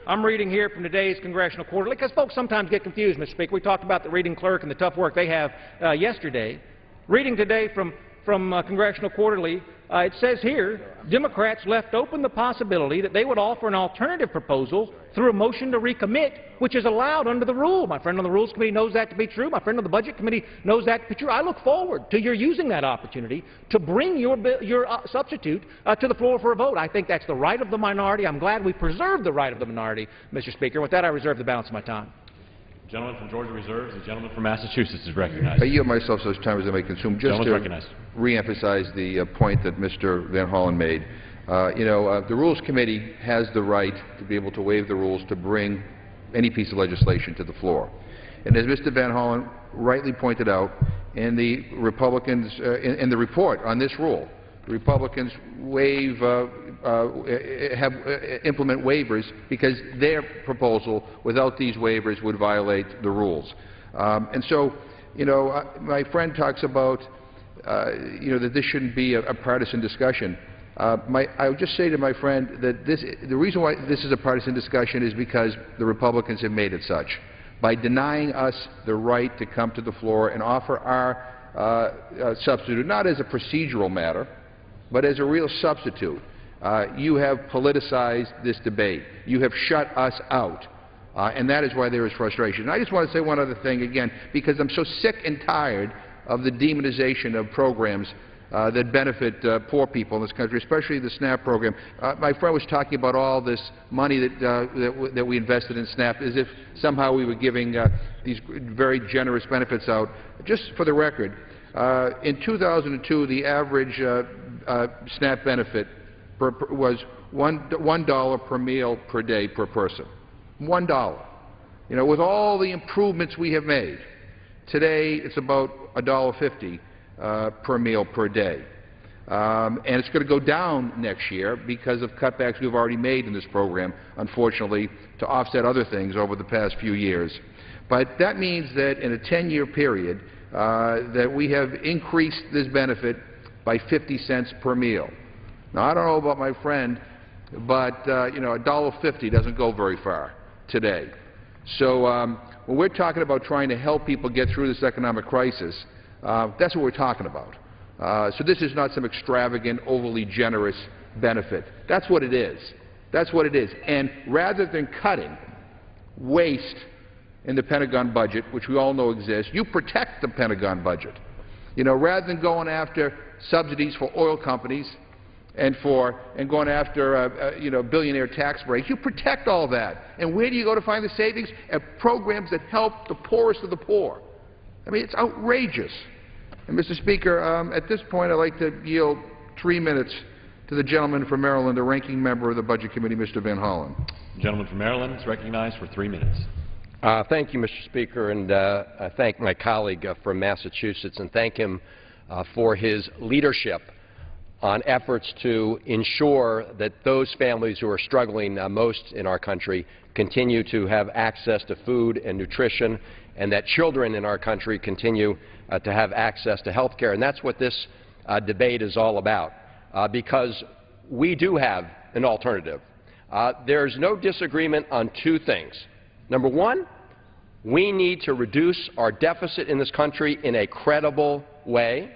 I'm reading here from today's Congressional Quarterly, because folks sometimes get confused, Mr. Speaker. We talked about the reading clerk and the tough work they have yesterday. Reading today from Congressional Quarterly, it says here, Democrats left open the possibility that they would offer an alternative proposal through a motion to recommit, which is allowed under the rule. My friend on the Rules Committee knows that to be true. My friend on the Budget Committee knows that to be true. I look forward to your using that opportunity to bring your substitute to the floor for a vote. I think that's the right of the minority. I'm glad we preserved the right of the minority, Mr. Speaker. With that, I reserve the balance of my time. The gentleman from Georgia reserves. The gentleman from Massachusetts is recognized. I yield myself so much time as I may consume. Just to reemphasize the point that Mr. Van Hollen made. The Rules Committee has the right to be able to waive the rules to bring any piece of legislation to the floor. And as Mr. Van Hollen rightly pointed out, in the Republicans in the report on this rule, the Republicans implement waivers because their proposal without these waivers would violate the rules. And so, my friend talks about that this shouldn't be a partisan discussion. I would just say to my friend that the reason why this is a partisan discussion is because the Republicans have made it such. By denying us the right to come to the floor and offer our substitute, not as a procedural matter, but as a real substitute, you have politicized this debate. You have shut us out. And that is why there is frustration. And I just want to say one other thing again, because I'm so sick and tired of the demonization of programs that benefit poor people in this country, especially the SNAP program. My friend was talking about all this money that we invested in SNAP as if somehow we were giving these very generous benefits out. Just for the record, in 2002, the average SNAP benefit was $1 per meal per day per person. $1. With all the improvements we have made, today it's about $1.50 per meal per day. And it's going to go down next year because of cutbacks we've already made in this program, unfortunately, to offset other things over the past few years. But that means that in a 10-year period, that we have increased this benefit by 50 cents per meal. Now, I don't know about my friend, but $1.50 doesn't go very far today. So when we're talking about trying to help people get through this economic crisis, that's what we're talking about. So this is not some extravagant, overly generous benefit. That's what it is. That's what it is. And rather than cutting waste in the Pentagon budget, which we all know exists, you protect the Pentagon budget. Rather than going after subsidies for oil companies and going after billionaire tax breaks, you protect all that. And where do you go to find the savings? At programs that help the poorest of the poor. I mean, it's outrageous. And, Mr. Speaker, at this point, I'd like to yield 3 minutes to the gentleman from Maryland, the ranking member of the Budget Committee, Mr. Van Hollen. The gentleman from Maryland is recognized for 3 minutes. Thank you, Mr. Speaker, and I thank my colleague from Massachusetts and thank him for his leadership on efforts to ensure that those families who are struggling most in our country continue to have access to food and nutrition, and that children in our country continue to have access to health care. And that's what this debate is all about, because we do have an alternative. There's no disagreement on 2 things. Number 1, we need to reduce our deficit in this country in a credible way.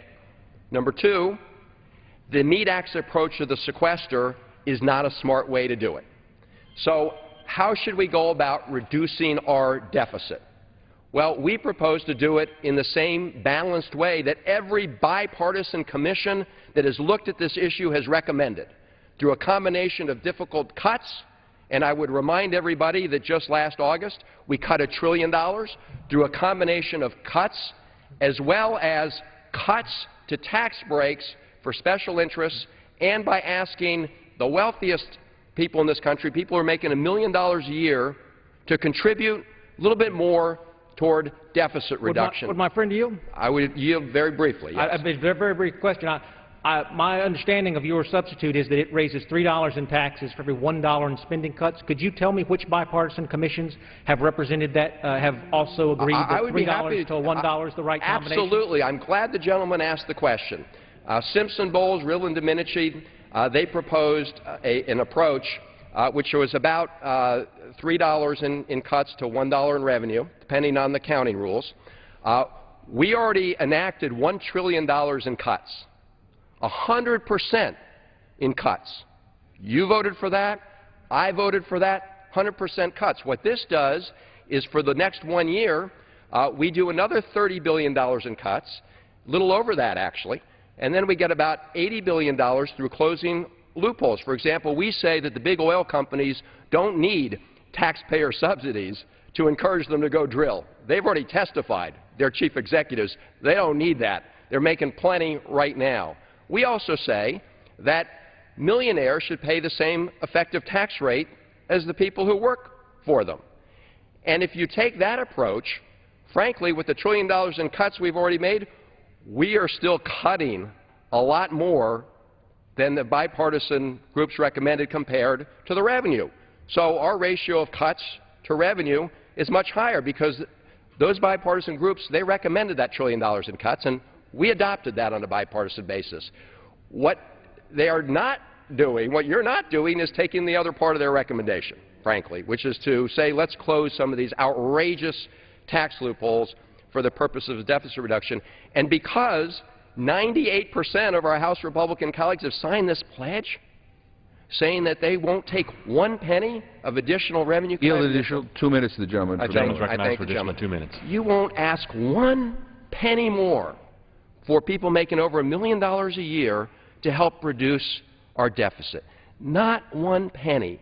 Number 2, the meat axe approach to the sequester is not a smart way to do it. So how should we go about reducing our deficit? Well, we propose to do it in the same balanced way that every bipartisan commission that has looked at this issue has recommended. through a combination of difficult cuts, and I would remind everybody that just last August we cut $1 trillion through a combination of cuts as well as cuts to tax breaks for special interests, and by asking the wealthiest people in this country, people who are making $1 million a year, to contribute a little bit more toward deficit reduction. Would my friend yield? I would yield very briefly, yes. A very brief question. My understanding of your substitute is that it raises $3 in taxes for every $1 in spending cuts. Could you tell me which bipartisan commissions have represented that, have also agreed that $3 to $1 is the right combination? Absolutely. I'm glad the gentleman asked the question. Simpson, Bowles, Rill, and Domenici, they proposed an approach which was about $3 in cuts to $1 in revenue, depending on the counting rules. We already enacted $1 trillion in cuts. 100% in cuts. You voted for that. I voted for that. 100% cuts. What this does is for the next 1 year, we do another $30 billion in cuts, a little over that actually, and then we get about $80 billion through closing loopholes. For example, we say that the big oil companies don't need taxpayer subsidies to encourage them to go drill. They've already testified, their chief executives, they don't need that. They're making plenty right now. We also say that millionaires should pay the same effective tax rate as the people who work for them. And if you take that approach, frankly, with the $1 trillion in cuts we've already made, we are still cutting a lot more than the bipartisan groups recommended compared to the revenue. So our ratio of cuts to revenue is much higher because those bipartisan groups, they recommended that $1 trillion in cuts, and we adopted that on a bipartisan basis. What they are not doing, what you're not doing, is taking the other part of their recommendation, frankly, which is to say let's close some of these outrageous tax loopholes for the purpose of deficit reduction. And because 98% of our House Republican colleagues have signed this pledge saying that they won't take 1 penny of additional revenue. Yield additional 2 minutes to the gentleman. The gentleman's recognized for additional 2 minutes. You won't ask 1 penny more for people making over $1 million a year to help reduce our deficit. Not 1 penny.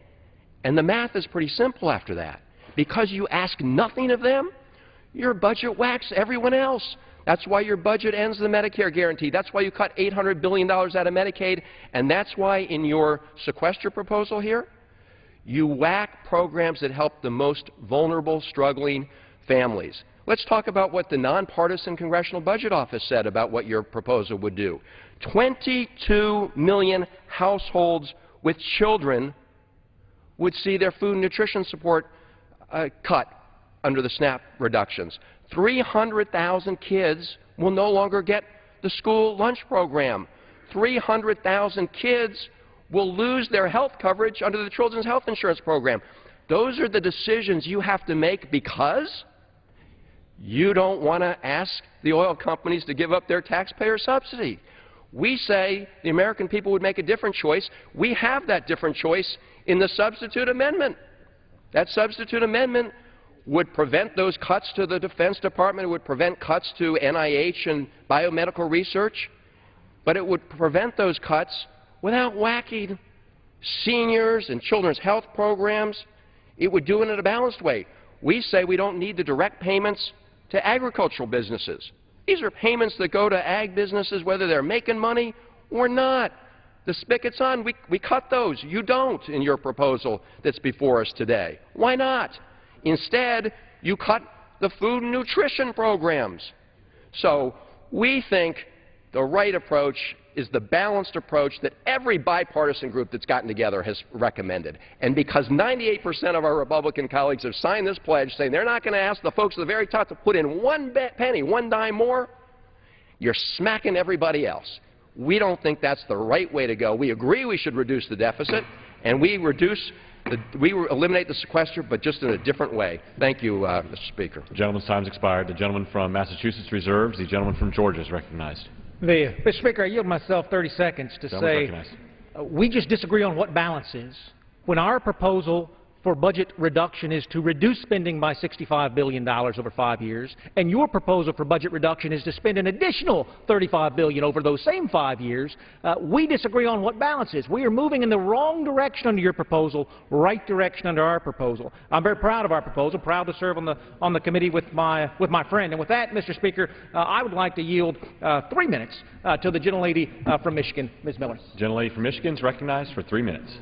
And the math is pretty simple after that. Because you ask nothing of them, your budget whacks everyone else. That's why your budget ends the Medicare guarantee. That's why you cut $800 billion out of Medicaid. And that's why in your sequester proposal here, you whack programs that help the most vulnerable, struggling families. Let's talk about what the nonpartisan Congressional Budget Office said about what your proposal would do. 22 million households with children would see their food and nutrition support cut under the SNAP reductions. 300,000 kids will no longer get the school lunch program. 300,000 kids will lose their health coverage under the Children's Health Insurance Program. Those are the decisions you have to make because you don't want to ask the oil companies to give up their taxpayer subsidy. We say the American people would make a different choice. We have that different choice in the substitute amendment. That substitute amendment would prevent those cuts to the Defense Department. It would prevent cuts to NIH and biomedical research. But it would prevent those cuts without whacking seniors and children's health programs. It would do it in a balanced way. We say we don't need the direct payments to agricultural businesses. These are payments that go to ag businesses whether they're making money or not. The spigot's on. We cut those. You don't in your proposal that's before us today. Why not? Instead, you cut the food and nutrition programs. So we think the right approach is the balanced approach that every bipartisan group that's gotten together has recommended. And because 98% of our Republican colleagues have signed this pledge saying they're not going to ask the folks at the very top to put in 1 penny, 1 dime more, you're smacking everybody else. We don't think that's the right way to go. We agree we should reduce the deficit, and we eliminate the sequester, but just in a different way. Thank you, Mr. Speaker. The gentleman's time's expired. The gentleman from Massachusetts reserves. The gentleman from Georgia is recognized. Mr. Speaker, I yield myself 30 seconds to say we just disagree on what balance is. When our proposal for budget reduction is to reduce spending by $65 billion over 5 years, and your proposal for budget reduction is to spend an additional $35 billion over those same 5 years, we disagree on what balance is. We are moving in the wrong direction under your proposal, right direction under our proposal. I'm very proud of our proposal, proud to serve on the committee with my friend. And with that, Mr. Speaker, I would like to yield 3 minutes to the gentlelady from Michigan, Ms. Miller. Gentlelady from Michigan is recognized for 3 minutes.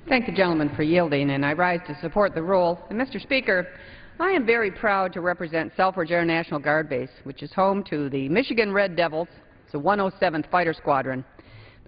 Thank the gentleman for yielding, and I rise to support the rule. And Mr. Speaker, I am very proud to represent Selfridge Air National Guard Base, which is home to the Michigan Red Devils. It's the 107th Fighter Squadron.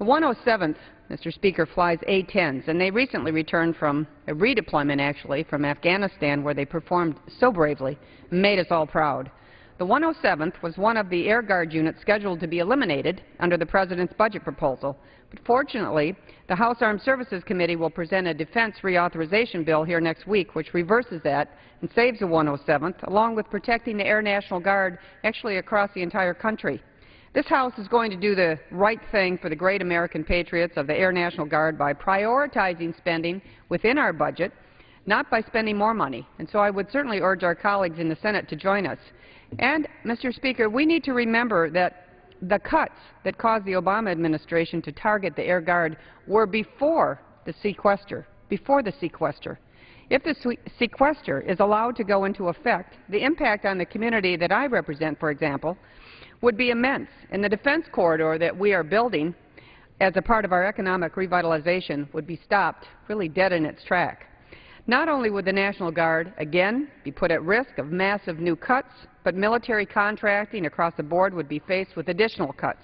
The 107th, Mr. Speaker, flies A-10s, and they recently returned from a redeployment, actually, from Afghanistan, where they performed so bravely and made us all proud. The 107th was one of the Air Guard units scheduled to be eliminated under the President's budget proposal. But fortunately, the House Armed Services Committee will present a defense reauthorization bill here next week, which reverses that and saves the 107th, along with protecting the Air National Guard actually across the entire country. This House is going to do the right thing for the great American patriots of the Air National Guard by prioritizing spending within our budget, not by spending more money. And so I would certainly urge our colleagues in the Senate to join us. And, Mr. Speaker, we need to remember that the cuts that caused the Obama administration to target the Air Guard were before the sequester. If the sequester is allowed to go into effect, the impact on the community that I represent, for example, would be immense. And the defense corridor that we are building as a part of our economic revitalization would be stopped really dead in its track. Not only would the National Guard, again, be put at risk of massive new cuts, but military contracting across the board would be faced with additional cuts.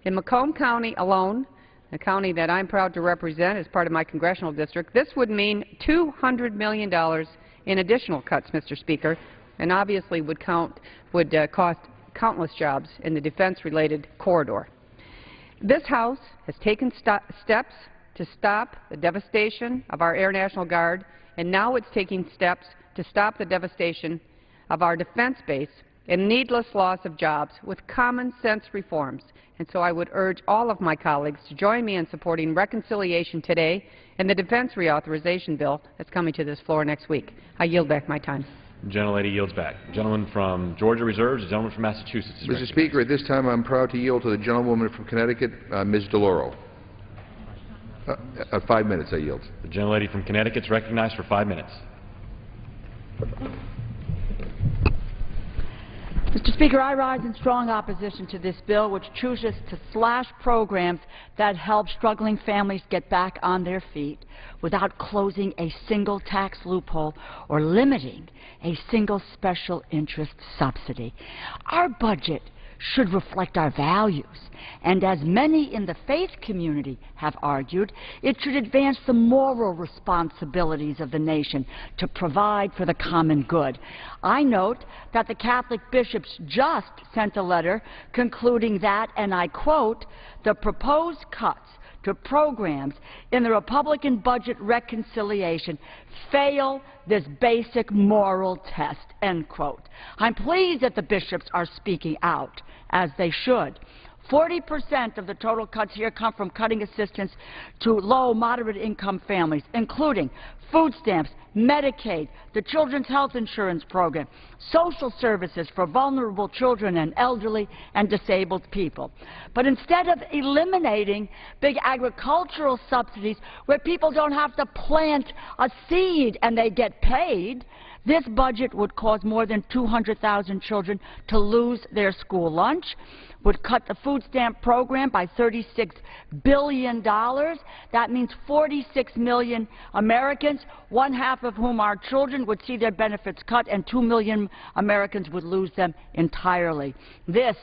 In Macomb County alone, a county that I'm proud to represent as part of my congressional district, this would mean $200 million in additional cuts, Mr. Speaker, and obviously would cost countless jobs in the defense-related corridor. This House has taken steps to stop the devastation of our Air National Guard, and now it's taking steps to stop the devastation of our defense base and needless loss of jobs with common-sense reforms. And so I would urge all of my colleagues to join me in supporting reconciliation today and the defense reauthorization bill that's coming to this floor next week. I yield back my time. The gentlelady yields back. The gentleman from Georgia reserves. The gentleman from Massachusetts is Mr. Speaker, at this time I'm proud to yield to the gentlewoman from Connecticut, Ms. DeLauro. 5 minutes I yield. The gentlelady from Connecticut is recognized for 5 minutes. Mr. Speaker, I rise in strong opposition to this bill, which chooses to slash programs that help struggling families get back on their feet without closing a single tax loophole or limiting a single special interest subsidy. Our budget should reflect our values, and as many in the faith community have argued, it should advance the moral responsibilities of the nation to provide for the common good. I note that the Catholic bishops just sent a letter concluding that, and I quote, "The proposed cuts to programs in the Republican budget reconciliation fail this basic moral test," end quote. I'm pleased that the bishops are speaking out, as they should. 40% of the total cuts here come from cutting assistance to low, moderate-income families, including food stamps, Medicaid, the Children's Health Insurance Program, social services for vulnerable children and elderly and disabled people. But instead of eliminating big agricultural subsidies where people don't have to plant a seed and they get paid, this budget would cause more than 200,000 children to lose their school lunch, would cut the food stamp program by $36 billion. That means 46 million Americans, one half of whom are children, would see their benefits cut, and 2 million Americans would lose them entirely. This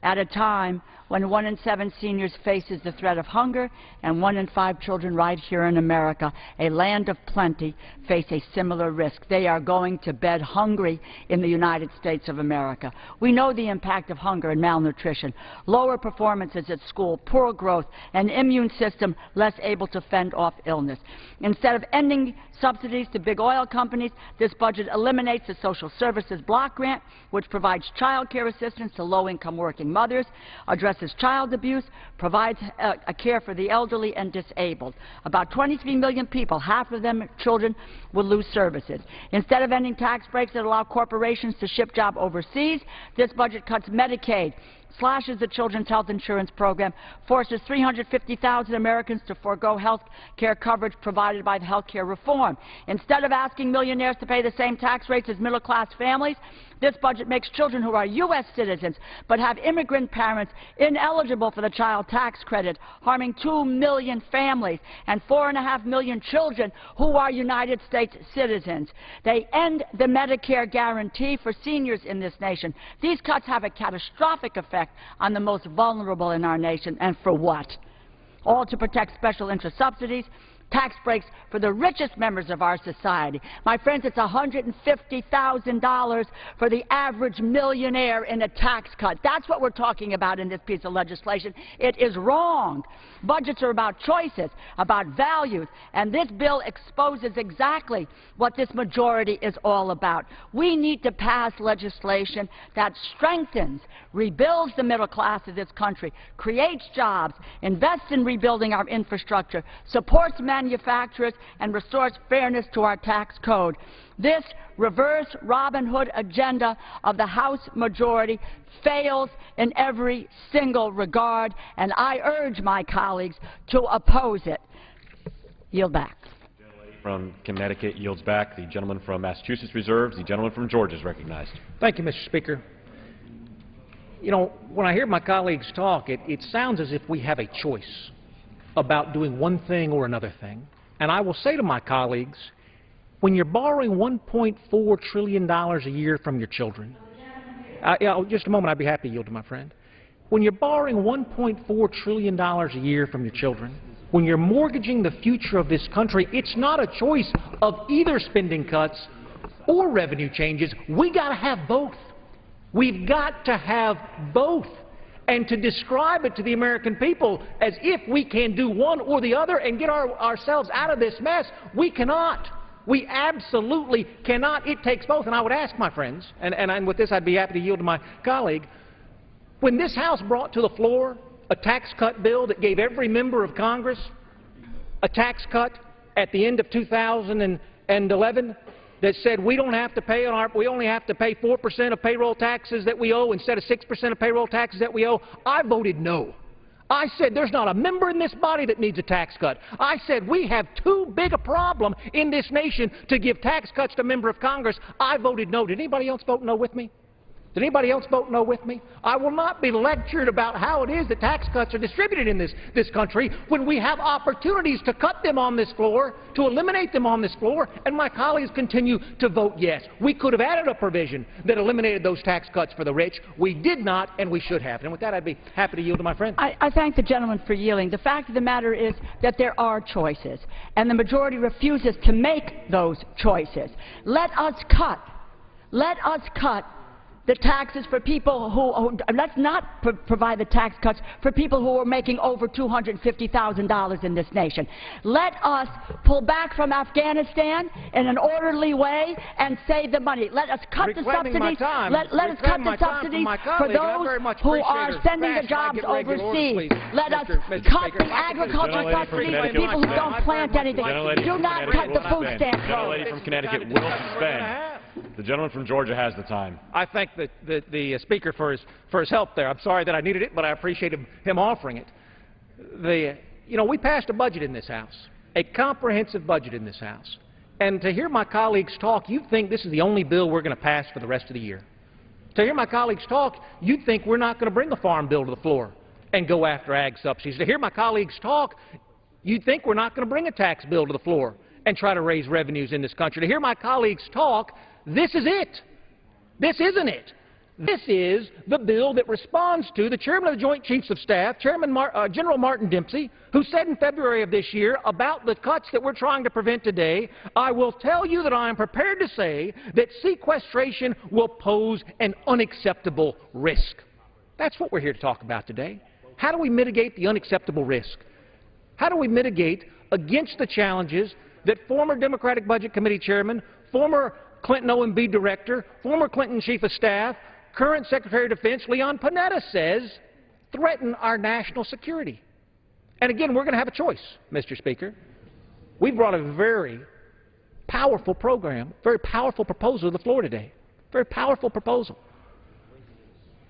at a time when 1 in 7 seniors faces the threat of hunger, and 1 in 5 children right here in America, a land of plenty, face a similar risk. They are going to bed hungry in the United States of America. We know the impact of hunger and malnutrition, lower performances at school, poor growth, an immune system less able to fend off illness. Instead of ending subsidies to big oil companies, this budget eliminates the Social Services Block Grant, which provides child care assistance to low-income working working mothers, addresses child abuse, provides a care for the elderly and disabled. About 23 million people, half of them children, will lose services. Instead of ending tax breaks that allow corporations to ship jobs overseas, this budget cuts Medicaid, slashes the Children's Health Insurance Program, forces 350,000 Americans to forego health care coverage provided by the health care reform. Instead of asking millionaires to pay the same tax rates as middle-class families, this budget makes children who are U.S. citizens but have immigrant parents ineligible for the child tax credit, harming 2 million families and 4.5 million children who are United States citizens. They end the Medicare guarantee for seniors in this nation. These cuts have a catastrophic effect on the most vulnerable in our nation, and for what? All to protect special interest subsidies, tax breaks for the richest members of our society. My friends, it's $150,000 for the average millionaire in a tax cut. That's what we're talking about in this piece of legislation. It is wrong. Budgets are about choices, about values, and this bill exposes exactly what this majority is all about. We need to pass legislation that strengthens, rebuilds the middle class of this country, creates jobs, invests in rebuilding our infrastructure, supports manufacturers, and restores fairness to our tax code. This reverse Robin Hood agenda of the House majority fails in every single regard, and I urge my colleagues to oppose it. Yield back. The gentlelady from Connecticut yields back. The gentleman from Massachusetts reserves. The gentleman from Georgia is recognized. Thank you, Mr. Speaker. You know, when I hear my colleagues talk, it sounds as if we have a choice about doing one thing or another thing. And I will say to my colleagues, when you're borrowing $1.4 trillion a year from your children, just a moment, I'd be happy to yield to my friend. When you're borrowing $1.4 trillion a year from your children, when you're mortgaging the future of this country, it's not a choice of either spending cuts or revenue changes. We got to have both. We've got to have both. And to describe it to the American people as if we can do one or the other and get ourselves out of this mess, we cannot. We absolutely cannot. It takes both. And I would ask my friends, and with this I'd be happy to yield to my colleague, when this House brought to the floor a tax cut bill that gave every member of Congress a tax cut at the end of 2011 that said we don't have to pay we only have to pay 4% of payroll taxes that we owe instead of 6% of payroll taxes that we owe, I voted no. I said there's not a member in this body that needs a tax cut. I said we have too big a problem in this nation to give tax cuts to a member of Congress. I voted no. Did anybody else vote no with me? Did anybody else vote no with me? I will not be lectured about how it is that tax cuts are distributed in this country when we have opportunities to cut them on this floor, to eliminate them on this floor, and my colleagues continue to vote yes. We could have added a provision that eliminated those tax cuts for the rich. We did not, and we should have. And with that, I'd be happy to yield to my friend. I thank the gentleman for yielding. The fact of the matter is that there are choices, and the majority refuses to make those choices. Let us cut the taxes for people who let's not provide the tax cuts for people who are making over $250,000 in this nation. Let us pull back from Afghanistan in an orderly way and save the money. Let us cut the subsidies. Let us cut the subsidies for those who are sending the jobs overseas. Let us cut the agricultural subsidies for people who don't plant anything. Do not cut the food stamp program. The gentlelady from Connecticut will suspend. The gentleman from Georgia has the time. I thank the Speaker for his help there. I'm sorry that I needed it, but I appreciate him offering it. You know, we passed a budget in this House, a comprehensive budget in this House. And to hear my colleagues talk, you'd think this is the only bill we're going to pass for the rest of the year. To hear my colleagues talk, you'd think we're not going to bring a farm bill to the floor and go after ag subsidies. To hear my colleagues talk, you'd think we're not going to bring a tax bill to the floor and try to raise revenues in this country. To hear my colleagues talk, this is it. This isn't it. This is the bill that responds to the Chairman of the Joint Chiefs of Staff, General Martin Dempsey, who said in February of this year about the cuts that we're trying to prevent today, I will tell you that I am prepared to say that sequestration will pose an unacceptable risk. That's what we're here to talk about today. How do we mitigate the unacceptable risk? How do we mitigate against the challenges that former Democratic Budget Committee Chairman, former Clinton OMB Director, former Clinton Chief of Staff, current Secretary of Defense Leon Panetta says threaten our national security. And again, we're going to have a choice, Mr. Speaker. We brought a very powerful program, very powerful proposal to the floor today. Very powerful proposal.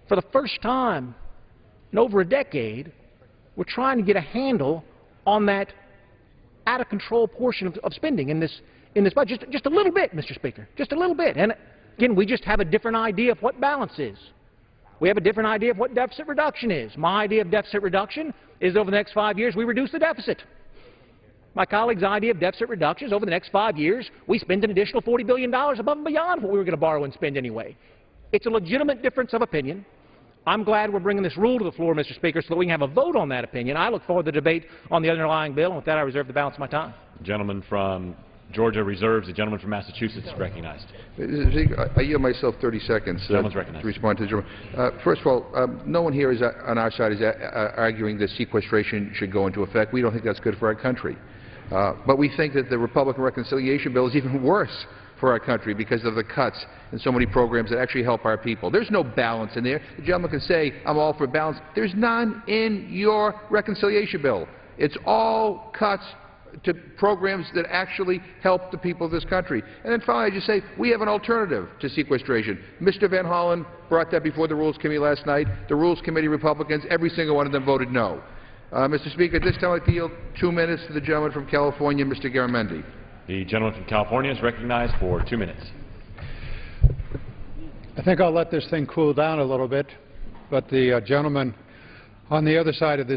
For the first time in over a decade, we're trying to get a handle on that out-of-control portion of spending in this budget. Just a little bit, Mr. Speaker, just a little bit. And again, we just have a different idea of what balance is. We have a different idea of what deficit reduction is. My idea of deficit reduction is over the next 5 years we reduce the deficit. My colleague's idea of deficit reduction is over the next 5 years we spend an additional $40 billion above and beyond what we were going to borrow and spend anyway. It's a legitimate difference of opinion. I'm glad we're bringing this rule to the floor, Mr. Speaker, so that we can have a vote on that opinion. I look forward to the debate on the underlying bill, and with that I reserve the balance of my time. The gentleman from Georgia reserves. The gentleman from Massachusetts is recognized. I yield myself 30 seconds to respond to the gentleman. First of all, no one here on our side is arguing that sequestration should go into effect. We don't think that's good for our country. But we think that the Republican reconciliation bill is even worse for our country because of the cuts in so many programs that actually help our people. There's no balance in there. The gentleman can say, I'm all for balance. There's none in your reconciliation bill. It's all cuts to programs that actually help the people of this country. And then finally, I just say, we have an alternative to sequestration. Mr. Van Hollen brought that before the Rules Committee last night. The Rules Committee Republicans, every single one of them voted no. Mr. Speaker, at this time I'd like to yield 2 minutes to the gentleman from California, Mr. Garamendi. The gentleman from California is recognized for 2 minutes. I think I'll let this thing cool down a little bit, but the gentleman on the other side of this